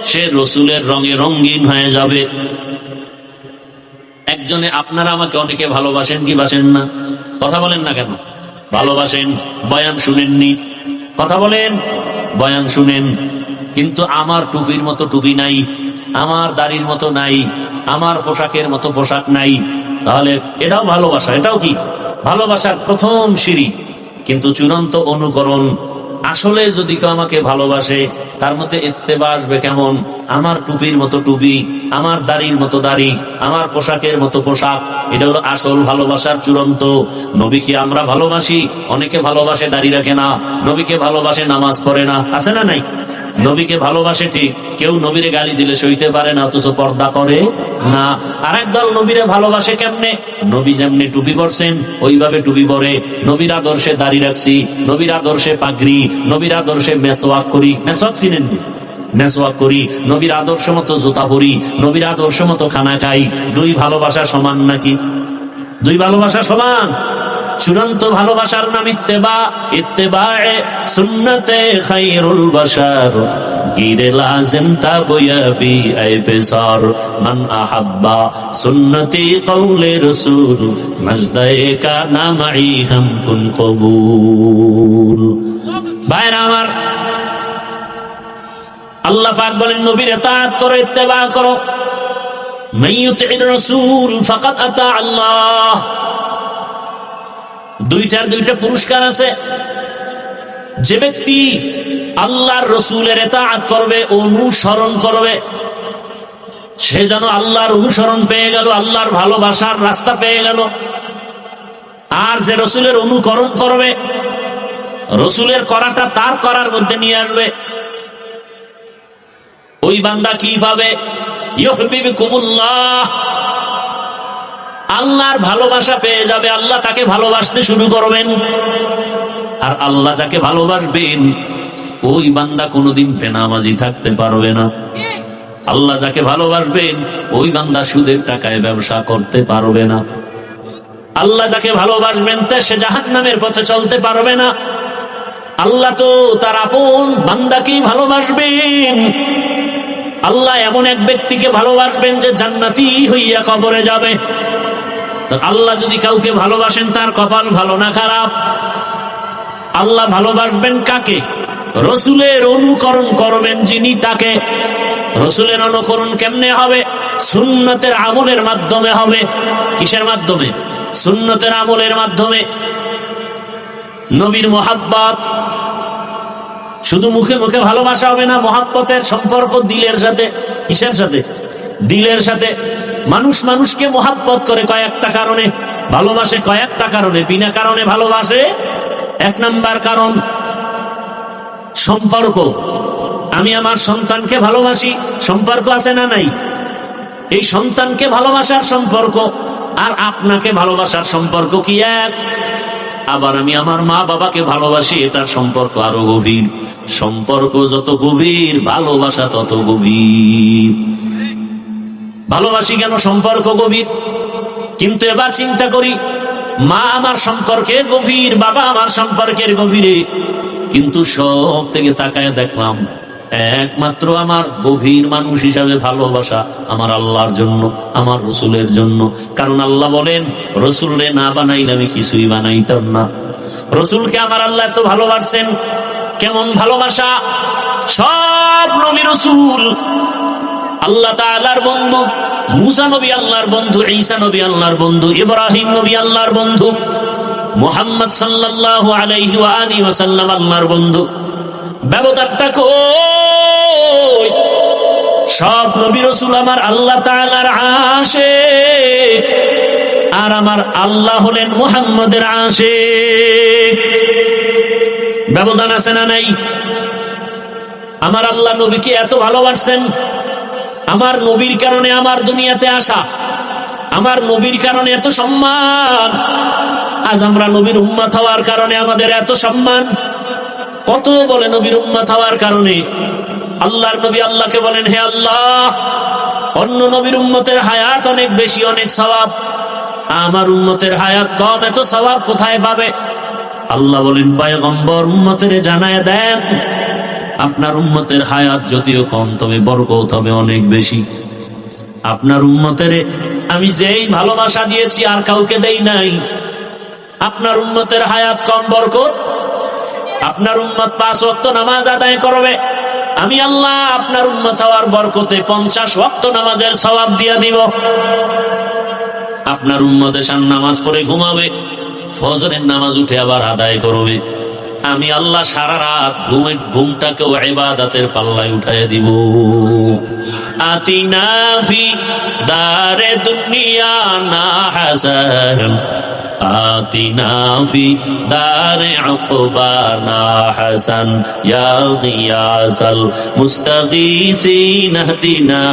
সে রসুলের রঙে রঙিন হয়ে যাবে। একজনে, আপনারা আমাকে অনেকে ভালোবাসেন কি বাসেন না? কথা বলেন না কেন? ভালোবাসেন। বয়ান শুনেননি? কথা বলেন। বয়ান শুনেন, কিন্তু আমার টুপির মতো টুপি নাই, আমার দাড়ির মতো নাই, আমার পোশাকের মতো পোশাক নাই। তাহলে এটাও ভালোবাসা। এটাও কি? ভালোবাসার প্রথম সিঁড়ি, কিন্তু চূড়ান্ত অনুকরণ। আসলে যদি কেউ আমাকে ভালোবাসে তার মধ্যে ইত্তেবা আসবে কেমন? আমার টুপির মতো টুপি, আমার দাড়ির মতো দাড়ি, আমার পোশাকের মতো পোশাক। এটা হলো আসল ভালোবাসার চূড়ান্ত। নবীকে আমরা ভালোবাসি, অনেকে ভালোবাসে দাড়ি রাখে না, নবীকে ভালোবাসে নামাজ পড়ে না, আছে না নাই? নবীকে ভালোবাসে ঠিক, কেউ নবীরে গালি দিলে সইতে পারে না, অথচ পর্দা করে না। আর একদল নবীরে ভালোবাসে কেমনে? নবী যেমনি টুপি পরছেন ওইভাবে টুপি পরে, নবীর আদর্শে দাড়ি রাখছি, নবীর আদর্শে পাগড়ি, নবীর আদর্শে মেসওয়াক করি। মেসওয়াক চিনেন? মেসওয়াক করি, নবীর আদর্শ মতো জুতা পরি, নবীর আদর্শ মতো খানা খাই। দুই ভালোবাসা সমান নাকি? দুই ভালোবাসা সমান? চূড়ান্ত ভালোবাসার নাম ইত্তেবা। ইত্তেবায়ে সুন্নতে খায়রুল বাশার, গিরে লাজিম তাবয়াবি আই বেসার। মান আহাব্বা সুন্নতি কওলে রাসূল, মাজদায়ে কানা মাই হাম কুন কবুল। ভাইরা আমার, আল্লাহ পাক বলেন নবীর ইতাআত করো, ইত্তেবা করো। মাইয়ুতির রাসূল ফাকাদ আতা আল্লাহ। দুইটা পুরস্কার আছে। যে ব্যক্তি আল্লাহর রসুলের ইতাআত করবে, অনুসরণ করবে, সে যেন আল্লাহর অনুসরণ পেয়ে গেল, আল্লাহর ভালোবাসার রাস্তা পেয়ে গেল। আর যে রসুলের অনুকরণ করবে, রসুলের করাটা তার করার মধ্যে নিয়ে আসবে, ওই বান্দা কি পাবে? ইউহিব্বুকুমুল্লাহ, আল্লাহর ভালোবাসা পেয়ে যাবে। আল্লাহ তাকে ভালোবাসতে শুরু করবেন। আর আল্লাহ যাকে ভালোবাসবেন ওই বান্দা কোনোদিন বেনামাজি থাকতে পারবে না। আল্লাহ যাকে ভালোবাসবেন ওই বান্দা সুদের টাকায় ব্যবসা করতে পারবে না। আল্লাহ যাকে ভালোবাসবেন তা সে জাহান্নামের পথে চলতে পারবে না। আল্লাহ তো তার আপন বান্দাকেই ভালোবাসবেন। আল্লাহ এমন এক ব্যক্তিকে ভালোবাসবেন যে জান্নাতি হইয়া কবরে যাবে। আল্লাহ যদি কাউকে ভালোবাসেন তার কপাল ভালো না খারাপ? আল্লাহ ভালোবাসবেন কাকে? রসুলের অনুকরণ করবেন যিনি, তাকে। রসুলের অনুকরণ কেমনে হবে? সুন্নতের আমলের মাধ্যমে হবে। কিসের মাধ্যমে? সুন্নতের আমলের মাধ্যমে। নবীর মোহাব্বত, শুধু মুখে মুখে ভালোবাসা হবে না, মোহাব্বতের সম্পর্ক দিলের সাথে। কিসের সাথে? দিলের সাথে। মানুষ মানুষকে মোহাব্বত করে কয়েকটা কারণে, ভালোবাসে কয়েকটা কারণে। বিনা কারণে ভালোবাসে এক নাম্বার কারণ সম্পর্ক। আমি আমার সন্তানকে ভালোবাসি, সম্পর্ক আছে না নাই? এই সন্তানকে ভালোবাসার সম্পর্ক আর আপনাকে ভালোবাসার সম্পর্ক কি এক? আবার আমি আমার মা বাবাকে ভালোবাসি, এটার সম্পর্ক আরো গভীর। সম্পর্ক যত গভীর, ভালোবাসা তত গভীর। ভালোবাসি কেন? সম্পর্ক গভীর। কিন্তু এবার চিন্তা করি, মা আমার সম্পর্কের গভীর, বাবা আমার সম্পর্কের গভীরে, কিন্তু সব থেকে তাকায় দেখলাম একমাত্র আমার গভীর মানুষ হিসাবে ভালোবাসা আমার আল্লাহর জন্য, আমার রসুলের জন্য। কারণ আল্লাহ বলেন, রসুলরে না বানাইলে আমি কিছুই বানাইতাম না। রসুলকে আমার আল্লাহ এত ভালোবাসছেন। কেমন ভালোবাসা? সব নবী রাসূল আল্লাহ তাআলার বন্ধু। মুসা নবী আল্লাহর বন্ধু, ঈসা নবী আল্লাহর বন্ধু, ইব্রাহিম নবী আল্লাহর বন্ধু, মুহাম্মদ সাল্লাল্লাহু আলাইহি ওয়া আলিহি ওয়াসাল্লাম আল্লাহর বন্ধু। ব্যবধানটা কই? সব নবী রাসূল আমার আল্লাহ তাআলার আশিক, আর আমার আল্লাহ হলেন মুহাম্মদের আশিক। ব্যবধান আছে না নাই? আমার আল্লাহ নবীকে এত ভালোবাসেন, আমার নবীর কারণে আমার দুনিয়াতে আসা, আমার নবীর কারণে এত সম্মান। আজ আমরা নবীর উম্মত হওয়ার কারণে আমাদের এত সম্মান। কত বলে নবীর উম্মত হওয়ার কারণে আল্লাহর নবী আল্লাহকে বলেন, হে আল্লাহ, অন্য নবীর উম্মতের হায়াত অনেক বেশি, অনেক সওয়াব, আমার উম্মতের হায়াত কম, এত সওয়াব কোথায় পাবে? আল্লাহ বলেন, পয়গম্বর উম্মতের জানায় দেন, আপনার উম্মতের হায়াত যদিও কম, তবে বরকত হবে অনেক বেশি। আপনার উম্মতের আমি যেই ভালোবাসা দিয়েছি আর কাউকে দেই নাই। আপনার উম্মতের হায়াত কম, বরকত। আপনার উম্মত 5 ওয়াক্ত নামাজ আদায় করবে, আমি আল্লাহ আপনার উম্মত হওয়ার বরকতে 50 ওয়াক্ত নামাজের সওয়াব দিয়া দিব। আপনার উম্মত এশার নামাজ পড়ে ঘুমাবে, ফজরের নামাজ উঠে আবার আদায় করবে, আমি আল্লাহ সারা রাত ঘুমটাকেও ইবাদতের পাল্লায় উঠায় দিব। আতিনা ফি দারে দুনিয়া না হাসান, আতিনা ফি দারে উকবানা হাসান, ইয়া গিয়াসাল মুস্তাগীসিন ইহদিনা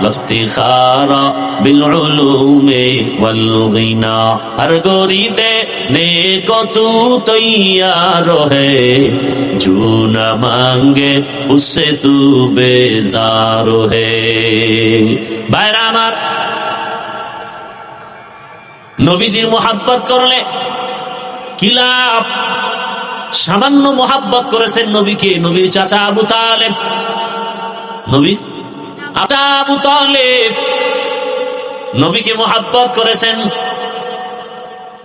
লফতিখারা বিল উলুমি ওয়াল গিনা। হর গোরি দে নে কো তু তৈয়ার হে, जो न मांगे उससे तू बेजार है। ভাইরা আমার, নবীজির মুহাব্বত করলে কি লাভ? সামান্য মুহাব্বত করেছেন নবীকে, নবীর চাচা আবু তালেব, নবীর চাচা আবু তালেব নবীকে মুহাব্বত করেছেন।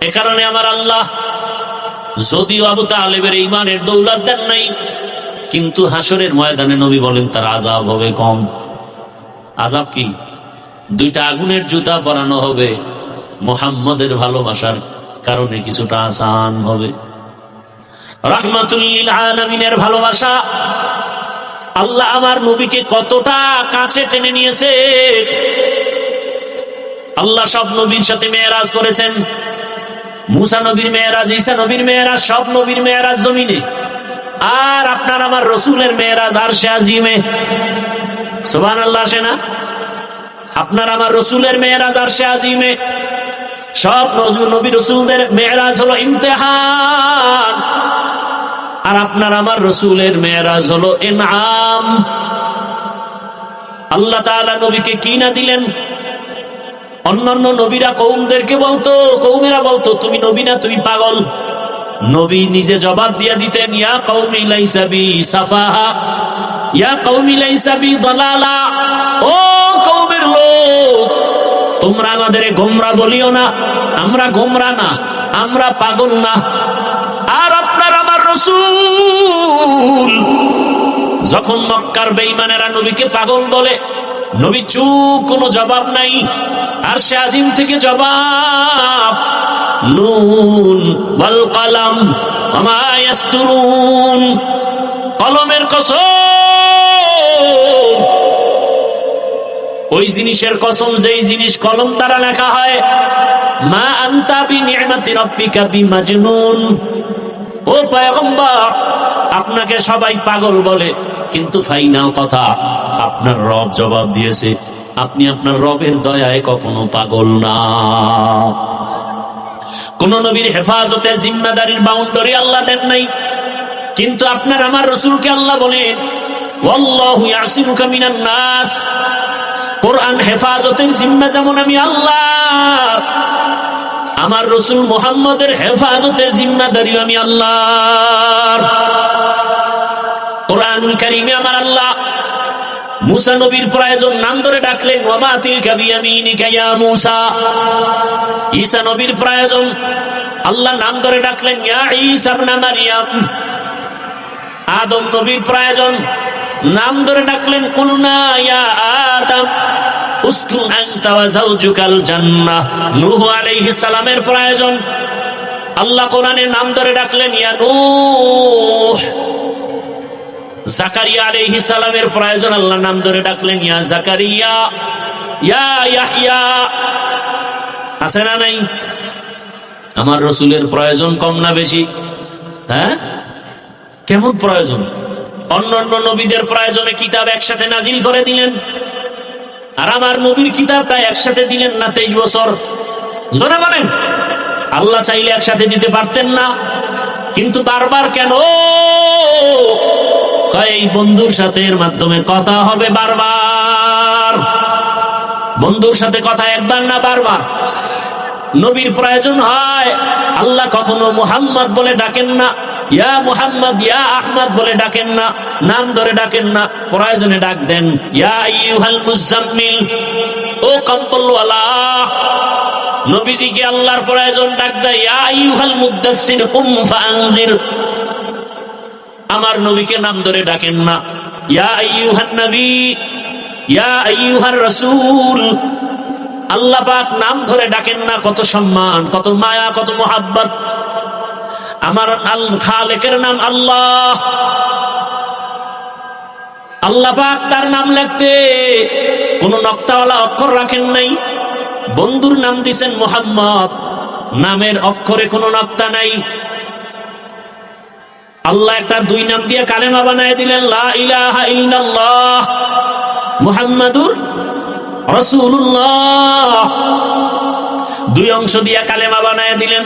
এ কারণে আমার আল্লাহ যদিও আবু তালেবের ঈমানের দৌলত দেন নাই, কিন্তু হাসরের ময়দানে নবী বলেন তার আযাব হবে কম। আযাব কি? 2টা আগুনের জুতা পরানো হবে, মুহাম্মদের ভালোবাসার কারণে কিছুটা আসান হবে। রাহমাতুল লিল আলামিনের ভালোবাসা, আল্লাহ আমার নবীকে কতটা কাছে টেনে নিয়েছে। আল্লাহ সব নবীর সাথে মেরাজ করেছেন। মুসা নবীর মেরাজ, ঈসা নবীর মেরাজ, সব নবীর মেরাজ জমিনে, আর আপনার আমার রসুলের মেরাজ আরশে আজিমে। সুবহানাল্লাহ, আসে না? আপনার আমার রসুলের মেরাজ আরশে আজিমে। সব নবী রসুলদের মেরাজ হলো ইমতিহান, আর আপনার আমার রসুলের মেরাজ হলো ইনআম। আল্লাহ তাআলা নবীকে কি না দিলেন? অন্যান্য নবীরা কওমদেরকে বলতো, কওমেরা বলতো তুমি নবী না, তুমি পাগল। নবী নিজে জবাব দিয়া দিতেন, ইয়া কওমি লাইসা বি সাফাহা, ইয়া কওমি লাইসা বি দালালা। ও কওমের লোক, তোমরা আমাদের গোমরা বলিও না, আমরা গোমরা না, আমরা পাগল না। আর আপনার আমার রাসূল যখন মক্কার বেঈমানেরা নবীকে পাগল বলে, নবী চুপ, কোনো জবাব নাই। আরশে আজিম থেকে জবাব, নুন ওয়াল কলম ওয়া মা ইয়াসতুরুন, কলমের কসম, ওই জিনিসের কসম যেই জিনিস কলম দ্বারা লেখা হয়। মা আনতা বিনি'মাতি রাব্বিকা বিমাজনুন। ও পয়গম্বর, আপনাকে সবাই পাগল বলে, কিন্তু ফাইনাল কথা, আপনার রব জবাব দিয়েছে, আপনি আপনার রবের দয়ায় কখনো পাগল না। কোন নবীর হেফাজতের জিম্মাদারির বাউন্ডারি আল্লাহ দেন নাই, কিন্তু আপনার আমার রসুলকে আল্লাহ বলেন, ওয়াল্লাহু ইয়াসিমুকা মিনান নাস। কোরআন হেফাজতের জিম্মা যেমন আমি আল্লাহ, আমার রসুল মুহাম্মদের হেফাজতের জিম্মাদারি আমি আল্লাহ। কোরআনুল কারীমে আমার আল্লাহ মুসা নবীর প্রয়োজন নাম ধরে ডাকলেন, ওয়া মা তিলকা বিয়ামিনিকা ইয়া মুসা। ঈসা নবীর প্রয়োজন আল্লাহ নাম ধরে ডাকলেন, ইয়া ঈসা ইবনে মারইয়াম। আদম নবীর প্রয়োজন, নাম ধরে ডাকলেন কুলনা ইয়া আদম উসকুন আনতা ওয়া যাওজুকাল জান্নাহ। নূহ আলাইহিস সালামের প্রয়োজন, আল্লাহ কোরআনে নাম ধরে ডাকলেন ইয়া নূহ। জাকারিয়া আলাইহিস সালামের প্রয়োজন, আল্লাহ নাম ধরে ডাকলেন ইয়া জাকারিয়া, ইয়া ইয়াহইয়া। আছে না নাই? আমার রসুলের প্রয়োজন কম না বেশি? হ্যাঁ, কেমন প্রয়োজন? অন্যান্য নবীদের প্রয়োজনে কিতাব একসাথে নাজিল করে দিলেন, আর আমার নবীর কিতাবটা একসাথে দিলেন না 23 বছর। জোরে বলেন, আল্লাহ চাইলে একসাথে দিতে পারতেন না, কিন্তু বারবার কেন? এই বন্ধুর সাথে এর মাধ্যমে কথা হবে বারবার। বন্ধুর সাথে কথা একবার না বারবার। নবীর প্রয়োজন হয়, আল্লাহ কখনো মুহাম্মদ বলে ডাকেন না, ইয়া মুহাম্মদ ইয়া আহমদ বলে ডাকেন না, নাম ধরে ডাকেন না, প্রয়োজনে ডাক দেন ইয়া আইয়ুহাল মুজাম্মিল, ও কম্বলওয়ালা। নবীজিকে আল্লাহর প্রয়োজন ডাক দেয় ইয়া আইয়ুহাল মুদ্দাসসির কুম ফাআনজির। আমার নবীকে নাম ধরে ডাকেন না ইয়া আইয়ুহান নবী, ইয়া আইয়ুহার রাসূল। আল্লাহ পাক নাম ধরে ডাকেন না, কত সম্মান, কত মায়া, কত মোহাব্বত। আমার খালেকের নাম আল্লাহ। আল্লাহ পাক তার নাম লিখতে কোন নক্তাওয়ালা অক্ষর রাখেন নাই। বন্ধুর নাম দিয়েছেন মুহাম্মদ, নামের অক্ষরে কোনো নক্তা নাই। আল্লাহ একটা 2 নাম দিয়ে কালেমা বানায় দিলেন, লা ইলাহা ইল্লাল্লাহ মুহাম্মাদুর রাসূলুল্লাহ। 2 অংশ দিয়ে কালেমা বানায় দিলেন।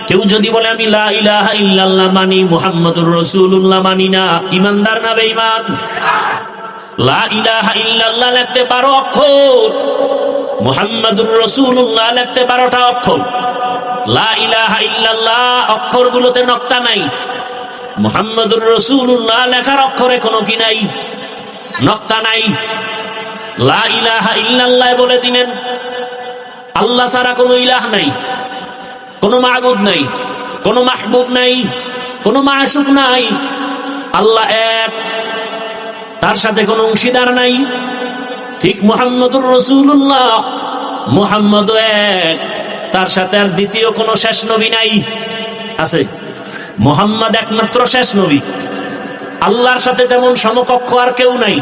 কেউ যদি বলে আমি লা ইলাহা ইল্লাল্লাহ মানি, মুহাম্মাদুর রাসূলুল্লাহ মানি না, ইমানদার না বেঈমান? লা ইলাহা ইল্লাল্লাহ লিখতে 12 অক্ষর, মুহাম্মাদুর রাসূলুল্লাহ লিখতে 12টা অক্ষর। লা ইলাহা ইল্লাল্লাহ অক্ষরগুলোতে নক্তা নাই, মুহাম্মাদুর রাসূলুল্লাহ লেখার অক্ষরে কোনো কি নাই, নক্তা নাই। লা ইলাহা ইল্লাল্লাহ বলে দিলেন আল্লাহ ছাড়া কোনো ইলাহ নাই, কোনো মাবুদ নাই, কোনো মাহবুব নাই, কোনো মাশুক নাই। আল্লাহ এক, তার সাথে কোনো অংশীদার নাই। ঠিক মুহাম্মাদুর রাসূলুল্লাহ, মুহাম্মদ এক, তার সাথে আর দ্বিতীয় কোনো শেষ নবী নাই। আছে? মুহাম্মদ একমাত্র শেষ নবী। আল্লাহর সাথে যেমন সমকক্ষ আর কেউ নাই,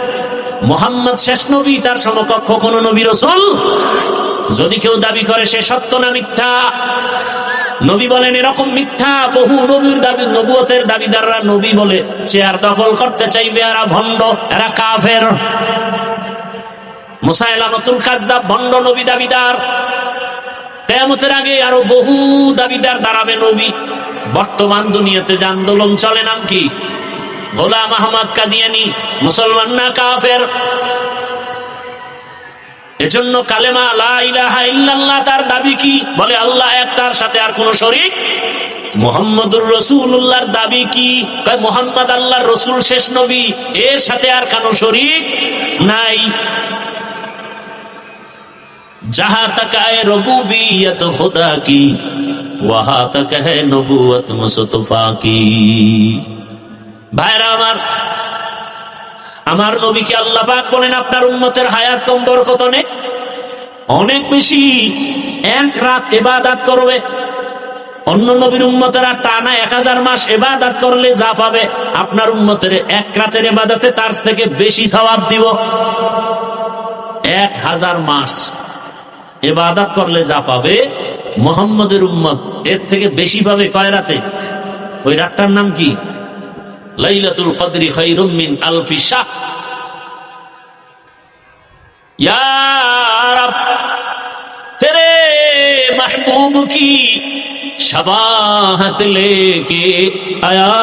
মুহাম্মদ শেষ নবী, তার সমকক্ষ কোন নবী রাসূল। যদি কেউ দাবি করে সে সত্য না মিথ্যা? নবী বলেন এরকম মিথ্যা। বহু নবীর দাবি, নবুয়তের দাবিদাররা নবী বলে চেয়ার দখল করতে চাইবে, এরা ভণ্ড, এরা কাফের। মুসাইলামাতুল কাযযাব ভণ্ড নবী দাবিদার। কিয়ামতের আগে আরো বহু দাবিদার দাঁড়াবে নবী। বর্তমান দুনিয়াতে যে আন্দোলন চলে, নাম কি? গোলাম আহমদ কাদিয়ানী। মুসলমান না কাফের? এজন্য কালেমা লা ইলাহা ইল্লাল্লাহ তার দাবি কি? বলে আল্লাহ এক, তার সাথে আর কোন শরীক। মুহাম্মাদুর রাসূলুল্লাহর দাবি কি? মুহাম্মদ আল্লাহর রাসূল, শেষ নবী, এর সাথে আর কোন শরীক নাই। जहां तक है रबूबियत खुदा की वहां तक है नबूवत मुस्तफा की। ভাইরা আমার নবীকে আল্লাহ পাক বলেন আপনার উম্মতের হায়াত কম, বরকত অনেক বেশি। 1 রাত ইবাদত করবে, অন্য নবীর উম্মতেরা টানা 1000 মাস ইবাদত করলে যা পাবে, আপনার উম্মতের 1 রাতের ইবাদতে তার থেকে বেশি সওয়াব দিব। 1000 মাস ইবাদত করলে যা পাবে, মুহাম্মদের উম্মত এর থেকে বেশি পাবে। কয় রাতে? ওই রাতটার নাম কি? লাইলাতুল কদরি খায়রুম মিন আলফি শাহর। या रब तेरे महबूब की शबाहत लेके आया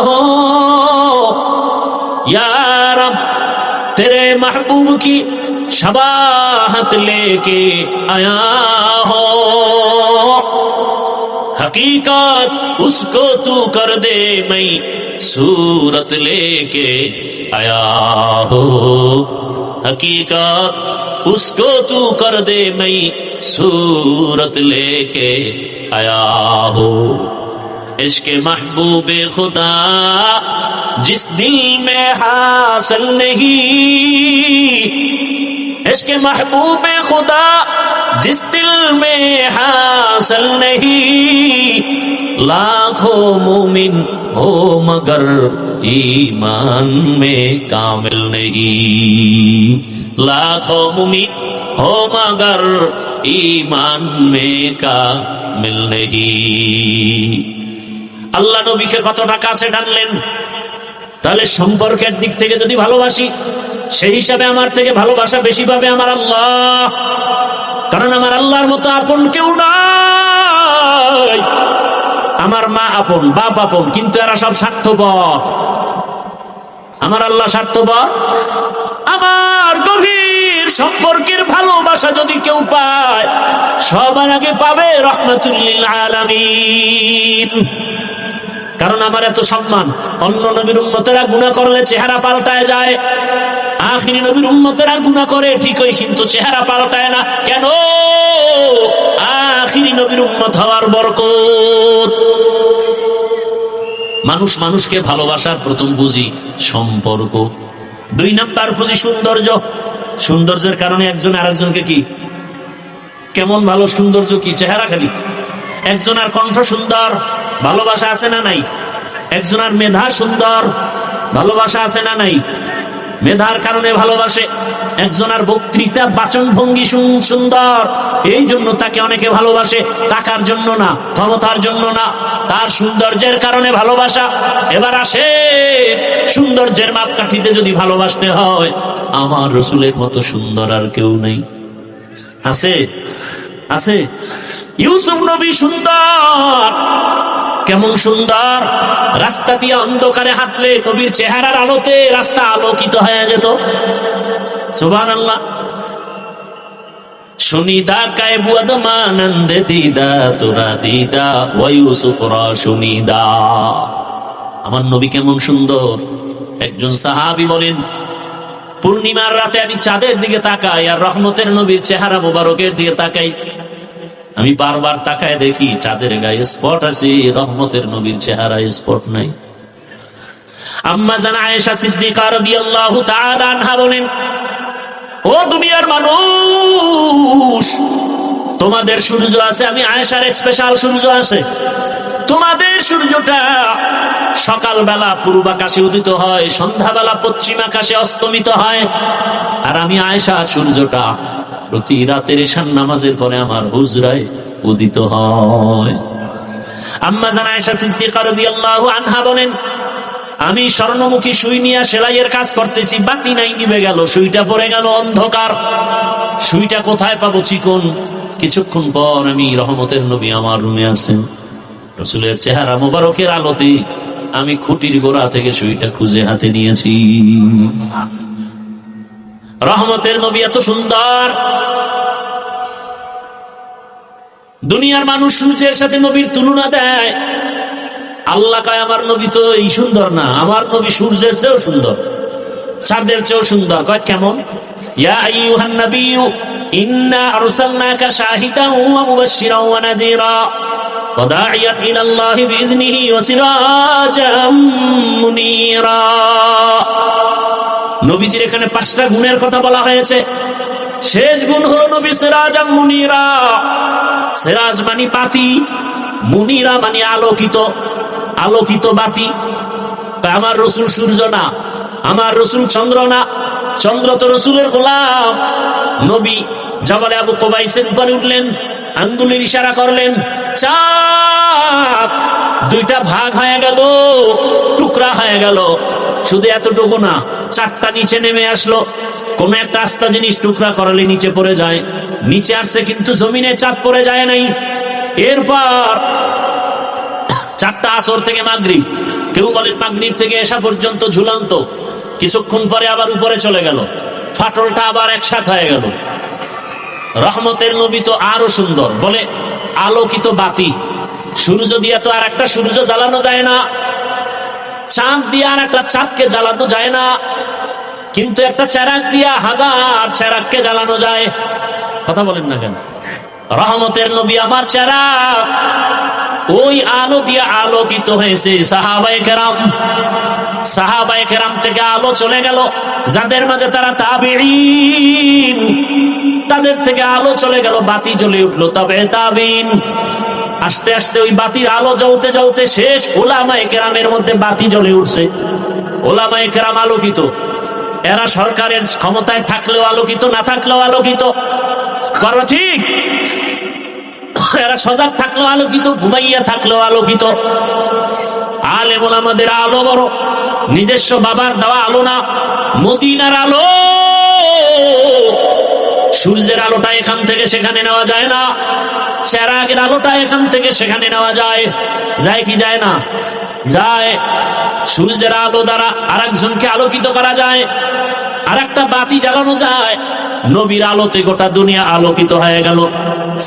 हो, या रब तेरे महबूब की शबाहत लेके आया हो, हकीकत उसको तू कर दे मैं सूरत लेके आया हो, हकीकत उसको तू कर दे मैं सूरत लेके आया हो। इश्क़ महबूबे खुदा जिस दिल में हासिल नहीं, इश्क़ महबूबे खुदा जिस दिल में हासिल नहीं, लाखों मुमिन हो मगर ईमान में कामिल नहीं, लाखों मुमिन हो मगर ईमान में कामिल नहीं। আল্লাহ নবীকে কতটা কাছে টানলেন। তাহলে সম্পর্কের দিক থেকে যদি ভালোবাসি, সেই হিসাবে আমার থেকে ভালোবাসা বেশি পাবে আমার আল্লাহ, কারণ আমার আল্লাহর মতো আপন কেউ নাই। আমার মা আপন, বাপ আপন, কিন্তু এরা সব স্বার্থপর। আমার আল্লাহ স্বার্থপর। আমার গভীর সম্পর্কের ভালোবাসা যদি কেউ পায়, সবার আগে পাবে রাহমাতুল লিল আলামিন। কারণ আমার এত সম্মান। অন্য নবীর উম্মতেরা গুনাহ করলে চেহারা পাল্টায় যায়, আখিরি নবীর উম্মতেরা গুনাহ করে ঠিকই, কিন্তু চেহারা পাল্টায় না। কেন? আখিরি নবীর উম্মত হওয়ার বরকত। মানুষ মানুষকে ভালোবাসার প্রথম বুঝি সম্পর্ক, 2 নাম্বার বুঝি সৌন্দর্য। সৌন্দর্যের কারণে একজন আরেকজনকে কি কেমন ভালো, সৌন্দর্য কি চেহারা খালি। একজনের কণ্ঠ সুন্দর, ভালোবাসা আছে না নাই? একজনের মেধা সুন্দর, ভালোবাসা আছে না নাই? মেধার কারণে ভালোবাসে। একজনের বক্তৃতা বাচন ভঙ্গি সুন্দর, এই জন্য তাকে অনেকে ভালোবাসে। টাকার জন্য না, ক্ষমতার জন্য না, তার সৌন্দর্যের কারণে ভালোবাসা। এবার আসে সৌন্দর্যের মাপকাঠিতে যদি ভালোবাসতে হয়, আমার রাসূলের মতো সুন্দর আর কেউ নেই। আছে? আছে? ইউসুফ নবী সুন্দর। কেমন সুন্দর! রাস্তা দিয়ে অন্ধকারে হাঁটলে নবীর চেহারার আলোতে রাস্তা আলোকিত হয়ে যেত। সুবহানাল্লাহ। শুনিদা কায় বুয়াদ মানন্দে দিদা তোরা দিদা ওয়া ইউসুফ রা শুনিদা। আমার নবী কেমন সুন্দর! একজন সাহাবী বলেন, পূর্ণিমার রাতে আমি চাঁদের দিকে তাকাই আর রহমতের নবীর চেহারা মোবারকের দিকে তাকাই। আমি বারবার তাকায় দেখি চাঁদের গায়ে স্পট আছে, রহমতের নবীর চেহারায় স্পট নাই। আম্মা জান আয়েশা সিদ্দিকা রাদিয়াল্লাহু তাআলা আনহা বলেন, ও দুনিয়ার মানুষ, তোমাদের সূর্য আছে, আমি আয়েশার স্পেশাল সূর্য আছে। তোমাদের সূর্যটা সকালবেলা পূর্ব আকাশে উদিত হয়, সন্ধ্যাবেলা পশ্চিম আকাশে অস্তমিত হয়, আর আমি আয়েশার সূর্যটা প্রতি রাতের ঈশার নামাজের পরে আমার হুজরায় উদিত হয়। আম্মা জান আয়েশা সিদ্দিকা রাদিয়াল্লাহু আনহা বলেন, আমি স্বর্ণমুখী সুই নিয়ে সেলাইয়ের কাজ করতেছি, বাতি নাই, নিভে গেল, সুইটা পড়ে গেল, অন্ধকার। সুইটা কোথায় পাবো চিকন? কিছুক্ষণ পর আমি রহমতের নবী আমার রুমে আসেন, রাসূলের চেহারা মোবারকের আলোতে আমি খুঁটির গোড়া থেকে সুইটা খুঁজে হাতে নিয়েছি। রহমতের নবী এত সুন্দর। দুনিয়ার মানুষ সূর্যের সাথে নবীর তুলনা দেয়। আল্লাহ কয় আমার নবী তো এই সুন্দর না, আমার নবী সূর্যের চেয়েও সুন্দর, চাঁদের চেয়েও সুন্দর। কয় কেমন? ইয়া আইয়ুহান নাবিয়্যু ইন্না আরসালনাকা শাহিদান ওয়া মুবাশশিরান ওয়া নাযীরা ওয়া দাঈয়ান ইলাল্লাহি বিইজনিহি ওয়া সিরাজাম মুনীরা। নবীজির এখানে 5টা গুণের কথা বলা হয়েছে। শেষ গুণ হলো নবী সিরাজাম মুনীরা। সিরাজ মানে বাতি, মুনীরা মানে আলোকিত, আলোকিত বাতি। আমার রাসূল সূর্য না, আমার রাসূল চন্দ্র না। চন্দ্র তো রাসূলের গোলাম। নবী জাবালে আবু কুবাইসের উপরে উঠলেন, আঙ্গুলের ইশারা করলেন, চাঁদ 2টা ভাগ হয়ে গেল, টুকরা হয়ে গেল। শুধু এতটুকু না, 4টা নিচে নেমে আসলো। কোন একটা আস্তা জিনিস টুকরা করলে নিচে পড়ে যায়, নিচে আসছে কিন্তু জমিনে চাঁদ পড়ে যায় নাই। এরপর 4টা আসর থেকে মাগরিব, কেউ বলেন মাগরিব থেকে এশা পর্যন্ত ঝুলন্ত। কিছুক্ষণ পরে আবার উপরে চলে গেল, ফাটলটা আবার একসাথে হয়ে গেল। রহমতের নবী তো আরো সুন্দর, বলে আলোকিত বাতি। সূর্য দিয়ে তো আর একটা সূর্য জ্বালানো যায় না, চাঁদ দিয়ে আর একটা চাঁদকে জ্বালানো যায় না, কিন্তু একটা চেরাগ দিয়ে 1000 চেরাগকে জ্বালানো যায়। কথা বলেন না কেন? রহমতের নবী আমার চেরাগ। ওই আলো দিয়ে আলোকিত হয়েছে সাহাবায়ে কেরাম। সাহাবায়ে কেরাম থেকে আলো চলে গেল যাদের মাঝে তারা তাবেঈন, তাদের থেকে আলো চলে গেল, বাতি জ্বলে উঠলো তবে তাবেঈন। আস্তে আস্তে ওই বাতির আলো জ্বলতে জ্বলতে শেষ উলামায়ে কেরামের মধ্যে বাতি জ্বলে উঠছে। উলামায়ে কেরাম আলোকিত, এরা সরকারের ক্ষমতায় থাকলেও আলোকিত, না থাকলেও আলোকিত। করো ঠিক? এরা সজাগ থাকলেও আলোকিত, ঘুমাইয়া থাকলেও আলোকিত। আলেম ওলামাদের আলো বড়, নিজস্ব বাবার দেওয়া আলো না, মদিনার আলো। সূর্যের আলোটা এখান থেকে সেখানে নেওয়া যায় না, চেরাগের আলোটা এখান থেকে সেখানে নেওয়া যায়, যায় কি যায় না? যায়। সূর্যের আলো দ্বারা আরেকজনকে আলোকিত করা যায়, আরেকটা বাতি জ্বালানো যায়। নবীর আলোতে গোটা দুনিয়া আলোকিত হয়ে গেল।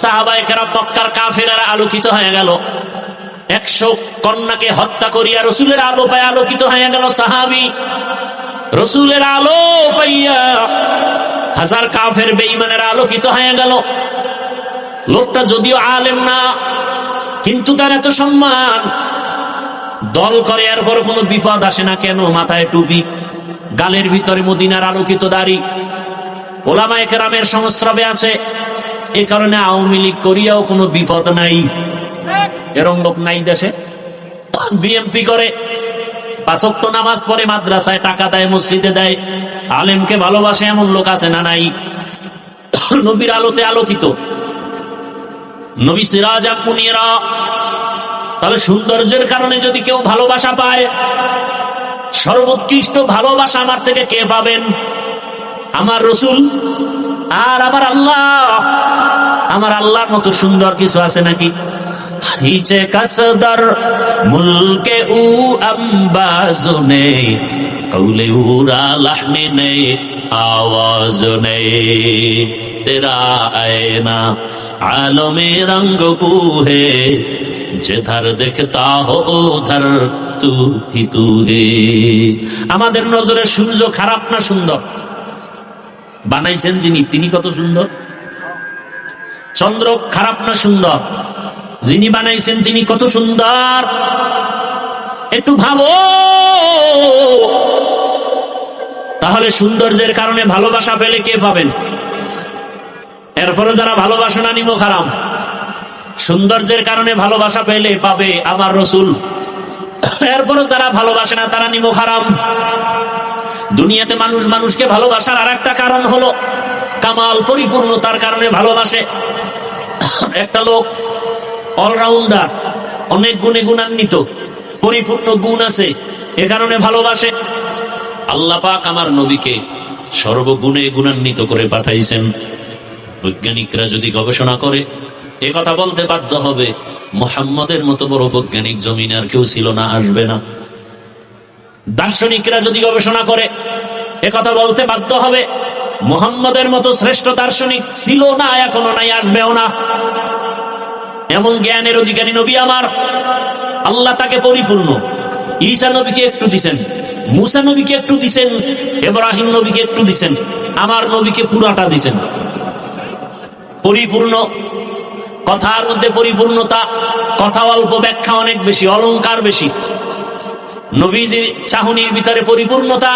সাহাবায়ে কেরাম মক্কার কাফেরেরা আলোকিত হয়ে গেল। 100 কন্যাকে হত্যা করিয়া রসুলের আলো পায় আলোকিত হয়ে গেল সাহাবী। রসুলের আলো পাইয়া 1000 কাফের বেঈমানেরা আলোকিত হয়ে গেল। লোকটা যদিও আলেম না, কিন্তু তার এত সম্মান, দল করে এরপর কোনো বিপদ আসে না কেন? মাথায় টুপি, গালের ভিতরে মদিনার আলোকিত দাড়ি, ওলামায়ে কেরামের সংস্রবে আছে, এ কারণে আওয়ামী লীগ করিয়াও কোনো বিপদ নাই। এরকম লোক নাই দেশে। বিএমপি করে, 5 ওয়াক্ত নামাজ পড়ে, মাদ্রাসায় টাকা দেয়, মসজিদে দেয়, আলেমকে ভালোবাসে, এমন লোক আছে না নাই? নবীর আলোতে আলোকিত, নবী সিরাজা মুনিরা। তাহলে সৌন্দর্যের কারণে যদি কেউ ভালোবাসা পায়, সর্বোৎকৃষ্ট ভালোবাসা আমার থেকে কে পাবেন? আমার রসুল আর আমার আল্লাহ। আমার আল্লাহর মতো সুন্দর কিছু আছে নাকি? হিচে কাসদার মুলকে উ আম্বাজু নে, কৌলে উরা লাহনে নে, आवाज ने तेरा आईना आलमे रंग को है, जिधर देखता हो उधर तू ही तू है। আমাদের নজরে সূর্য খারাপ না সুন্দর? বানাইছেন যিনি, তিনি কত সুন্দর। চন্দ্র খারাপ না সুন্দর? যিনি বানাইছেন তিনি কত সুন্দর। একটু ভাবো। তাহলে সৌন্দর্যের কারণে ভালোবাসা পেলে কে পাবেন? এরপরে যারা ভালোবাসে না নিমো খারাম। সৌন্দর্যের কারণে ভালোবাসা পেলে পাবে আমার রসুল। এরপরে যারা ভালোবাসে না তারা নিমো খারাম। দুনিয়াতে মানুষ মানুষকে ভালোবাসার আর একটা কারণ হলো কামাল, পরিপূর্ণতার কারণে ভালোবাসে। একটা লোক অলরাউন্ডার, অনেক গুণে গুণান্বিত, পরিপূর্ণ গুণ আছে, এ কারণে ভালোবাসে। আল্লাহ পাক আমার নবীকে সর্বগুণে গুণান্বিত করে পাঠাইছেন। বৈজ্ঞানিকরা যদি গবেষণা করে এ কথা বলতে বাধ্য হবে, মুহাম্মদের মতো বড় বৈজ্ঞানিক জমিনে আর কেউ ছিল না, আসবে না। দার্শনিকরা যদি গবেষণা করে এ কথা বলতে বাধ্য হবে, মুহাম্মদের মতো শ্রেষ্ঠ দার্শনিক ছিল না, এখনো নাই, আসবেও না। এমন জ্ঞানের অধিকারী নবী আমার। আল্লাহ তাকে পরিপূর্ণ। ঈসা নবীকে একটু দিছেন, মুসা নবীকে একটু দিছেন, ইব্রাহিম নবীকে একটু দিছেন, আমার নবীকে পুরাটা দিছেন। পরিপূর্ণ, কথার মধ্যে পরিপূর্ণতা, কথা অল্প, ব্যাখ্যা অনেক বেশি, অলংকার বেশি। নবীজির চাহনির ভিতরে পরিপূর্ণতা।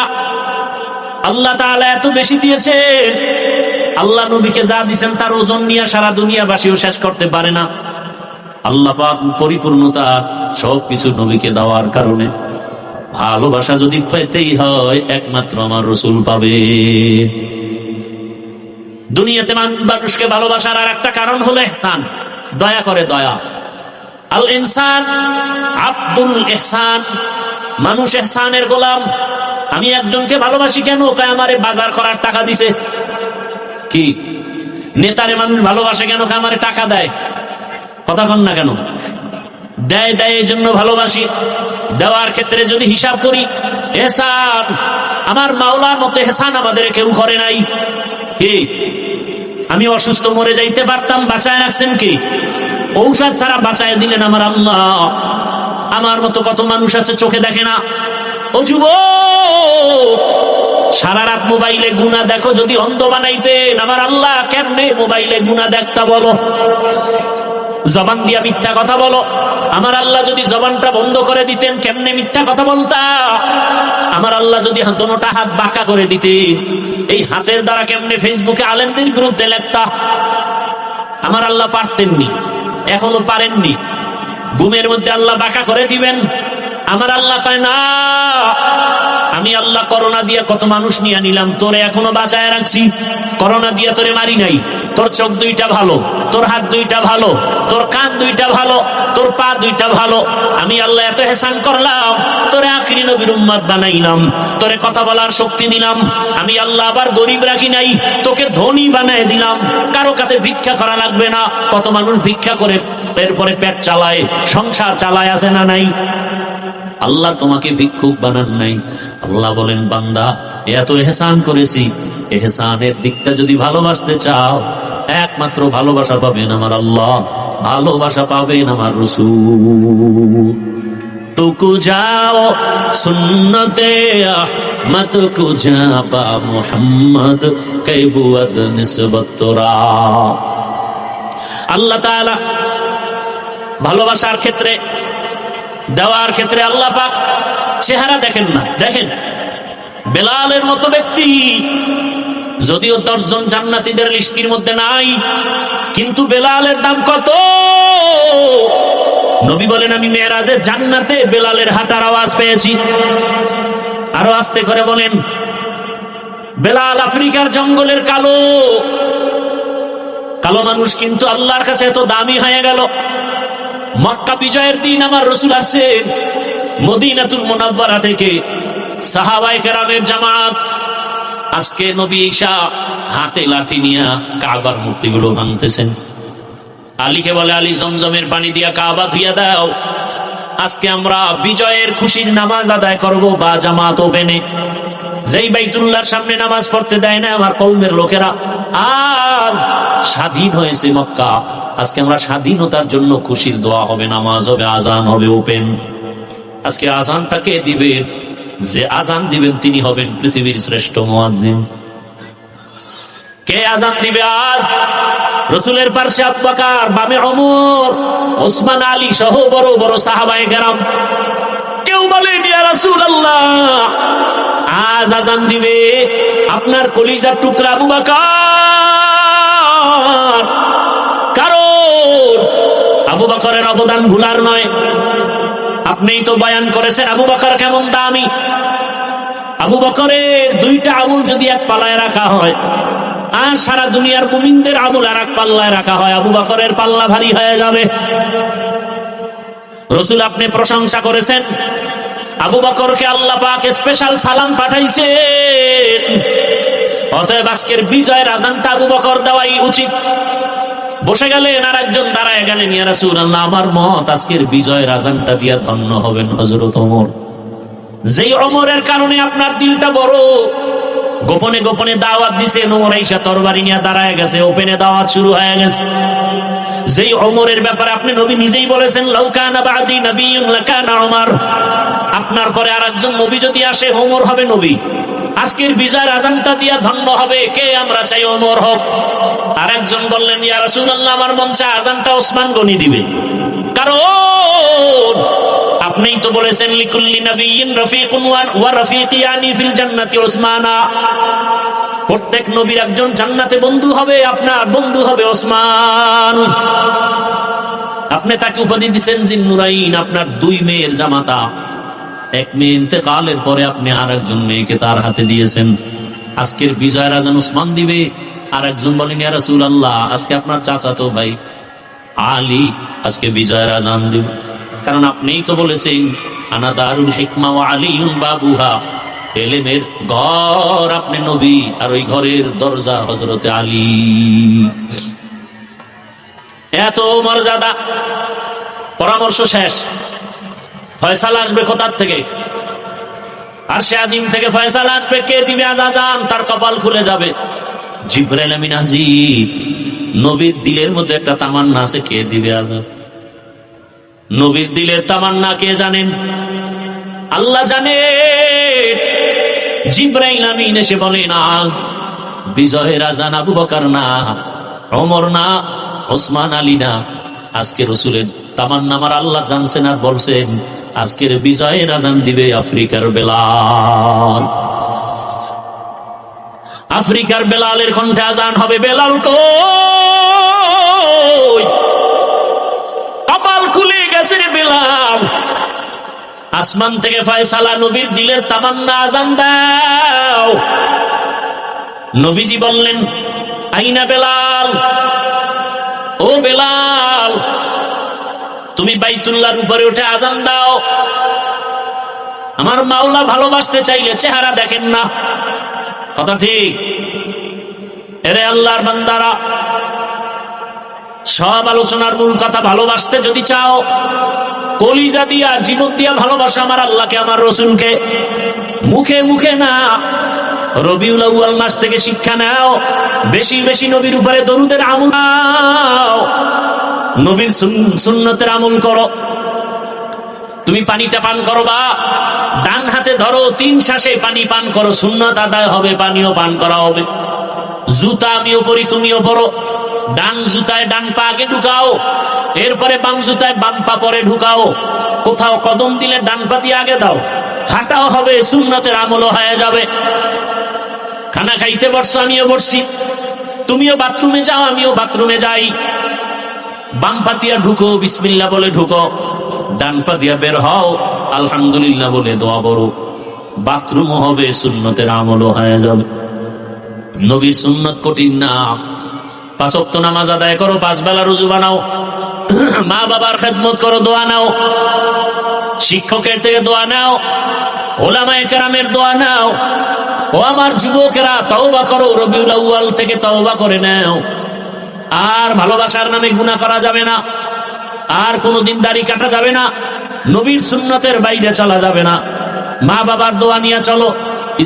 আল্লাহ তাআলা এত বেশি দিয়েছেন, আল্লাহ নবীকে যা দিছেন তার ওজন নিয়ে সারা দুনিয়াবাসীও শেষ করতে পারে না। আল্লাহ পাক পরিপূর্ণতা সবকিছু নবীকে দেওয়ার কারণে ভালোবাসা যদি পেতেই হয় একমাত্র আমার রসুল পাবে। দুনিয়াতে মানুষকে ভালোবাসার আর একটা কারণ হলো ইহসান, দয়া করে, দয়া। আল ইনসান আব্দুল ইহসান, মানুষ ইহসানের গোলাম। আমি একজনকে ভালোবাসি কেন? আমারে বাজার করার টাকা দিছে। কি নেতারে মানুষ ভালোবাসে কেন? আমারে টাকা দেয়। কথা কন না কেন? দেয়, দেয় এই জন্য ভালোবাসি। দেওয়ার ক্ষেত্রে যদি হিসাব করি, এহসান আমার মাওলার মতো এহসান আমাদের কেউ করে নাই। কি আমি অসুস্থ মরে যাইতে পারতাম, বাঁচায় রাখছেন কি? ঔষধ ছাড়া বাঁচায় দিলেন আমার আল্লাহ। আমার মতো কত মানুষ আছে চোখে দেখে না। ও যুবক, সারা রাত মোবাইলে গুনাহ দেখো, যদি অন্ধ বানাইতেন আমার আল্লাহ কেমনে মোবাইলে গুনাহ দেখতা বলো? জবান দিয়া মিথ্যা কথা বলো, আমার আল্লাহ যদি জবানটা বন্ধ করে দিতেন কেমনে মিথ্যা কথা বলতা? আমার আল্লাহ যদি দোনোটা হাত বাঁকা করে দিতেন এই হাতের দ্বারা কেমনে ফেসবুকে আলেমদের বিরুদ্ধে লেখতা? আমার আল্লাহ পারতেননি, এখনো পারেননি। ঘুমের মধ্যে আল্লাহ বাঁকা করে দিবেন? আমার আল্লাহ কয় না, আমি আল্লাহ করোনা দিয়ে কত মানুষ নিয়ে নিলাম, তোরে এখনো বাঁচায় রাখছি। করোনা দিয়ে তোরে মারি নাই। তোর চোখ দুইটা ভালো, তোর হাত দুইটা ভালো, তোর কান দুইটা ভালো, তোর পা দুইটা ভালো। আমি আল্লাহ এত হেসান করলাম, তোরে আখিরি নবীর উম্মত বানাইলাম, তোরে কথা বলার শক্তি দিলাম। আমি আল্লাহ আবার গরিব রাখি নাই, তোকে ধনী বানায় দিলাম। কারো কাছে ভিক্ষা করা লাগবে না। কত মানুষ ভিক্ষা করে এরপরে পেট চালায়, সংসার চালায়, আছে না নাই? আল্লাহ তোমাকে ভিক্ষুক বানান নাই। আল্লাহ বলেন, বান্দা এত এহসান করেছি, এহসানের দিকটা যদি ভালোবাসতে চাও, একমাত্র ভালোবাসা পাবেন আমার আল্লাহ, ভালোবাসা পাবেন আমার রাসূল। তুকু যাও সুন্নতে আহমদ কু জাপা মুহাম্মদ কৈবুয়াদ নিসবত তোরা। আল্লাহ তাআলা ভালোবাসার ক্ষেত্রে, দেওয়ার ক্ষেত্রে আল্লাহ পাক চেহারা দেখেন না। দেখেন বেলালের মতো ব্যক্তি যদিও 10 জন জান্নাতীদের লিস্টির মধ্যে নাই, কিন্তু বেলালের দাম কত? নবী বলেন, আমি মেরাজে জান্নাতে বেলালের হাঁটার আওয়াজ পেয়েছি। আরো আস্তে করে বলেন, বেলাল আফ্রিকার জঙ্গলের কালো কালো মানুষ, কিন্তু আল্লাহর কাছে এত দামি হয়ে গেল। মক্কা বিজয়ের দিন আমার রাসূল আসেন মদিনাতুল মুনাওয়ারা থেকে, সাহাবায়ে কেরামের জামাত। আজকে নবী ঈসা হাতে লাঠি নিয়ে কাবার মূর্তিগুলো ভাঙতেছেন। আলীকে বলে, আলী জমজমের পানি দিয়া কাবা ধুইয়া দাও। আজকে আমরা বিজয়ের খুশির নামাজ আদায় করব বা জামাত ওপেনে। যেই বাইতুল্লাহর সামনে নামাজ পড়তে দেয় না আমার কওমের লোকেরা, আজ স্বাধীন হয়েছে মক্কা। আজকে আমরা স্বাধীনতার জন্য খুশির দোয়া হবে, নামাজ হবে, আজান হবে ওপেন। আজকে আজানটাকে দিবেন, যে আজান দিবেন তিনি হবেন পৃথিবীর শ্রেষ্ঠ মুয়াজ্জিন। কে আজান দিবে আজ? রাসূলের পাশে আবু বকর, বামে ওমর, ওসমান, আলী সহ বড় বড় সাহাবায়ে কেরাম। কেউ বলেন, ইয়া রাসূলুল্লাহ, আজ আজান দিবে আপনার কলিজার টুকরা আবু বকর। কারণ আবু বকরের অবদান ভুলার নয়। আপনিই তো বয়ান করেছেন আবু বকর কেমন দামি। আবু বকরের 2টা আমল যদি এক পাল্লায় রাখা হয়, আর সারা দুনিয়ার মুমিনদের আমল আর এক পাল্লায় রাখা হয়, আবু বকরের পাল্লা ভারী হয়ে যাবে। রাসূল আপনি প্রশংসা করেছেন, আবু বকরকে আল্লাহ পাক স্পেশাল সালাম পাঠাইছেন। অতএব আজকের বিজয়ের আজানটা আবু বকর দেওয়াই উচিত। বসে গেলেন, আর একজন দাঁড়ায় গেলেন, ইয়া রাসূলুল্লাহ, আমার মত আজকের বিজয়ের আজানটা দিয়া ধন্য হবেন হযরত ওমর। যেই ওমরের কারণে আপনার দিলটা বড়। গোপনে গোপনে দাওয়াত দিছে, ওমর আইসা তরবারি নিয়ে দাঁড়ায় গেছে, ওপেনে দাওয়াত শুরু হয়ে গেছে। যেই ওমরের ব্যাপারে আপনি নবী নিজেই বলেছেন, লাউ কানা বাদি নবিয়্যুন লাকানা ওমর, আপনার পরে আরেকজন নবী যদি আসে ওমর হবে নবী। আজকের বিজয়ের আজানটা দিয়া ধন্য হবে কে? আমরা চাই ওমর হোক। আরেকজন বললেন, ইয়া রাসূলুল্লাহ, আমার মন চায় আজানটা ওসমান গনি দিবে। কারণ আপনিই তো বলেছেন, লিকুল্লি নাবিয়্যিন রাফিকুন ওয়া রাফিকিয়ানি ফিল জান্নাতি ওসমানা। প্রত্যেক নবীর একজন জান্নাতে বন্ধু হবে, আপনার বন্ধু হবে ওসমান। আপনি তাকে উপাধি দিচ্ছেন জিন্নুরাইন, আপনার 2 মেয়ের জামাতা। এক মেয়ে ইন্তেকালের পরে আপনি আরেকজন মেয়েকে তার হাতে দিয়েছেন। আজকের বিজয়ের আজান ওসমান দিবে। আর একজন বলেন, ইয়া রাসূলুল্লাহ, আজকে আপনার চাচাতো ভাই আলী আজকে বিজয়ের আজান দিবে। কারণ আপনিই তো বলেছেন, আনা দারুল হিকমা ওয়া আলিয়ুন বাবুহা, ইলমের ঘর আপনি নবী, আর ওই ঘরের দরজা হযরতে আলী। এত মর্যাদা। পরামর্শ শেষ, ফয়সালা আসবে কোথার থেকে? আরশে আজিম থেকে ফয়সালা আসবে। কে দিবে আজান? তার কপাল খুলে যাবে। জিবরাইল আমিন হাজির। নবীর দিলের মধ্যে একটা তামান্না আছে, কে দিবে আজান? নবীর দিলের তামান্না কে জানেন? আল্লাহ জানেন। জিবরাইল আমিন এসে বলেন, আজ বিজয়ের আজান আবু বকর না, ওমর না, ওসমান, আলী না, আজকে রাসূলের তামান্না আমার আল্লাহ জানছেন আর বলছেন আজকের বিজয়ের আজান দিবে আফ্রিকার বেলাল। আফ্রিকার বেলালের কণ্ঠে আজান হবে। বেলাল কই? কপাল খুলে গেছে রে বেলাল। আসমান থেকে ফয়সালা, নবীর দিলের তামান্না, আজান দাও। নবীজি বললেন আইনা বেলাল, ও বেলাল তুমি বাইতুল্লাহর উপরে উঠে আজান দাও। আমার মাওলা ভালোবাসতে চাইলে চেহারা দেখেন না, কথা ঠিক? এরে আল্লাহর বান্দারা, সব আলোচনার মূল কথা, ভালোবাসতে যদি চাও কলিজা দিয়া জীবন দিয়া ভালোবাসো আমার আল্লাহকে, আমার রসুলকে। মুখে মুখে না, রবিউল আউয়াল মাস থেকে শিক্ষা নাও, বেশি বেশি নবীর উপরে দরুদের আমল নাও, নবীর সুন্নতের আমল করো। তুমি পানিটা পান করো বা ডান হাতে ধরো, 3 শ্বাসে পানি পান করো, সুন্নত আদায় হবে, পানিও পান করা হবে। জুতা আমিও পরি, তুমিও পরো। ডান জুতায় ডান পা আগে ঢুকাও, এরপরে বাম জুতায় বাম পা পরে ঢুকাও। কোথাও কদম দিলে ডান পা দিয়ে আগে দাও, হাঁটাও হবে, সুন্নতের আমলও হয়ে যাবে। খানা খাইতে বসছো, আমিও বসছি, তুমিও বাথরুমে যাও, আমিও বাথরুমে যাই। বাম পা দিয়া ঢুকো, বিসমিল্লাহ বলে ঢুকো, ডান পা দিয়া বের হও, আলহামদুলিল্লাহ বলে দোয়া করো। বাথরুমও হবে, সুন্নতের আমলও হয়ে যাবে। নবীর সুন্নত কঠিন না। 5 ওয়াক্ত নামাজ আদায় করো, 5 বেলা রোজা বানাও, মা বাবার খেদমত করো, দোয়া নাও, শিক্ষকের থেকে দোয়া নাও, ওলামায়ে কেরামের দোয়া নাও। ও আমার যুবকেরা, তওবা করো, রবিউল আউয়াল থেকে তওবা করে নাও। আর ভালোবাসার নামে গুনাহ করা যাবে না, আর কোনোদিন দাড়ি কাটা যাবে না, নবীর সুন্নতের বাইরে চলা যাবে না। মা বাবার দোয়া নিয়ে চলো,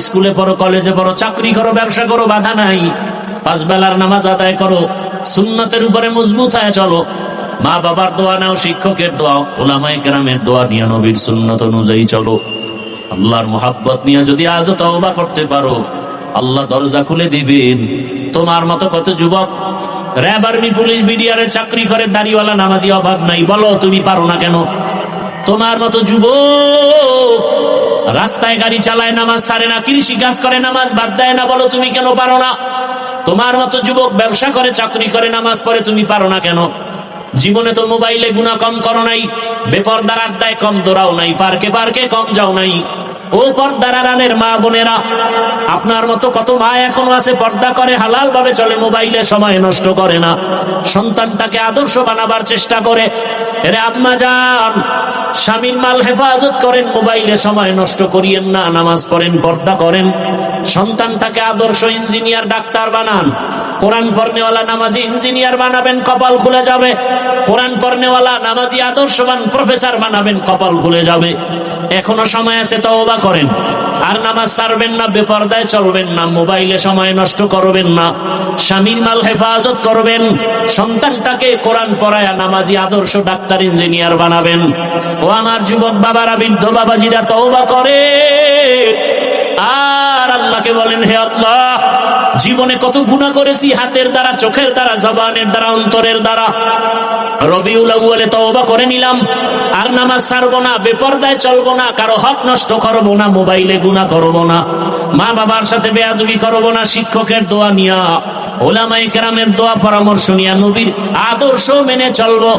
স্কুলে পড়ো, কলেজে পড়ো, চাকরি করো, ব্যবসা করো, বাধা নাই। 5 বেলার নামাজ আদায় করো, সুন্নতের উপরে মজবুত হয়ে চলো। মা বাবার দোয়া নাও, শিক্ষকের দোয়া, ওলামায়ে কেরামের দোয়া নিয়ে নবীর সুন্নত অনুযায়ী চলো। আল্লাহর মোহাব্বত নিয়ে যদি আজও তওবা করতে পারো, আল্লাহ দরজা খুলে দিবেন। তোমার মতো কত যুবক র‍্যাব, আর্মি, পুলিশ, বিডিআরে চাকরি করে, দাড়িওয়ালা নামাজি অভাব নাই। বলো তুমি পারো না কেন? তোমার মতো যুবক রাস্তায় গাড়ি চালায়, নামাজ ছাড়ে না, কৃষি কাজ করে, নামাজ বাদ দেয় না। বলো তুমি কেন পারো না? তোমার মতো যুবক ব্যবসা করে, চাকরি করে, নামাজ পড়ে, তুমি পারো না কেন? জীবনে তো মোবাইলে গুনাহ কম করো নাই, বেপরদার আড্ডায় কম দৌড়াও নাই, পার্কে পার্কে কম যাও নাই। ও পর্দার আড়ালের মা বোনেরা, আপনার মতো কত মা এখনো আছে, পর্দা করে, হালাল ভাবে চলে, মোবাইলে সময় নষ্ট করে না, সন্তানটাকে আদর্শ বানাবার চেষ্টা করে। এরে আম্মা জান, স্বামীর মাল হেফাজত করেন, মোবাইলে সময় নষ্ট করিয়েন না, নামাজ পড়েন, পর্দা করেন, সন্তানটাকে আদর্শ ইঞ্জিনিয়ার, ডাক্তার বানান। কোরআন পড়নেওয়ালা নামাজি ইঞ্জিনিয়ার বানাবেন, কপাল খুলে যাবে। কোরআন পড়নেওয়ালা নামাজি আদর্শবান প্রফেসর বানাবেন, কপাল খুলে যাবে। এখনো সময় আছে, তওবা করেন। আর নামাজ ছাড়বেন না, বেপরদায় চলবেন না, মোবাইলে সময় নষ্ট করবেন না, স্বামীর মাল হেফাজত করবেন, সন্তানটাকে কোরআন পড়ায়া নামাজি আদর্শ ডাক্তার ইঞ্জিনিয়ার বানাবেন। ও আমার যুবক বাবারা, বৃদ্ধ বাবাজিরা, তওবা করে আর আল্লাহকে বলেন, হে আল্লাহ, জীবনে কত গুনাহ করেছি, হাতের দ্বারা, চোখের দ্বারা, জবানের দ্বারা, অন্তরের দ্বারা। রবিউল আউয়ালে তওবা করে নিলাম, আর নামাজ ছাড়বো না, বেপরদায় চলবো না, কারো হক নষ্ট করবো না, মোবাইলে গুনাহ করবো না, মা বাবার সাথে বেয়াদবি করবো না, শিক্ষকের দোয়া নিয়া, ওলামায়ে কেরামের দোয়া পরামর্শ নিয়া, নবীর আদর্শ মেনে চলবো।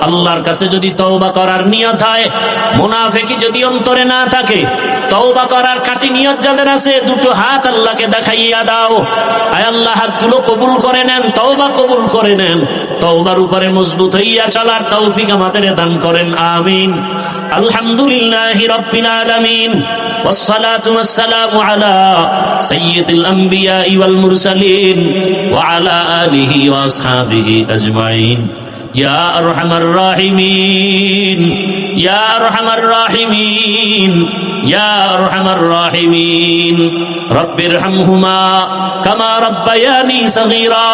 আল্লাহর কাছে যদি তওবা করার নিয়ত হয়, মুনাফিকি যদি অন্তরে না থাকে, তওবা করার খাঁটি নিয়ত যাদের আছে, 2টো হাত আল্লাহকে দেখাইয়া দাও। আয় আল্লাহ, হাতগুলো কবুল করে নেন, তওবা কবুল করে নেন, তওবার উপরে মজবুত হইয়া চলার তৌফিক আমাদের দান করেন, আমিন। আলহামদুলিল্লাহি রাব্বিল আলামিন, والصلاة والسلام على سيد الأنبياء والمرسلين وعلى آله وأصحابه أجمعين. يا أرحم الراحمين، يا أرحم الراحمين، يا أرحم الراحمين. رب ارحمهما كما ربياني صغيرا.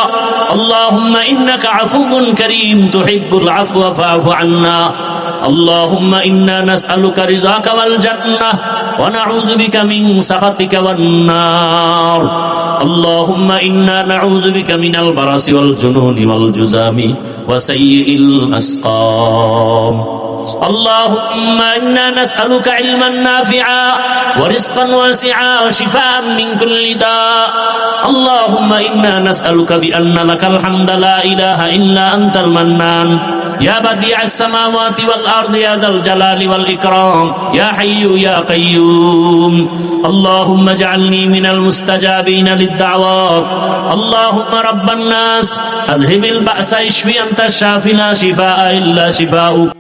اللهم إنك عفو كريم تحب العفو فاعف عنا. اللهم إنا نسألك رضاك والجنة ونعوذ بك من سخطك والنار اللهم إنا نعوذ بك من البرص والجنون والجذام وسيء الأسقام اللهم إنا نسألك علما نافعا ورزقا واسعا وشفاء من كل داء اللهم إنا نسألك بأن لك الحمد لا إله إلا أنت المنان يا بديع السماوات والأرض يا ذا الجلال والإكرام يا حي يا قيوم اللهم اجعلني من المستجابين للدعوات اللهم رب الناس أذهب البأس اشف أنت الشافي لا شفاء إلا شفاؤك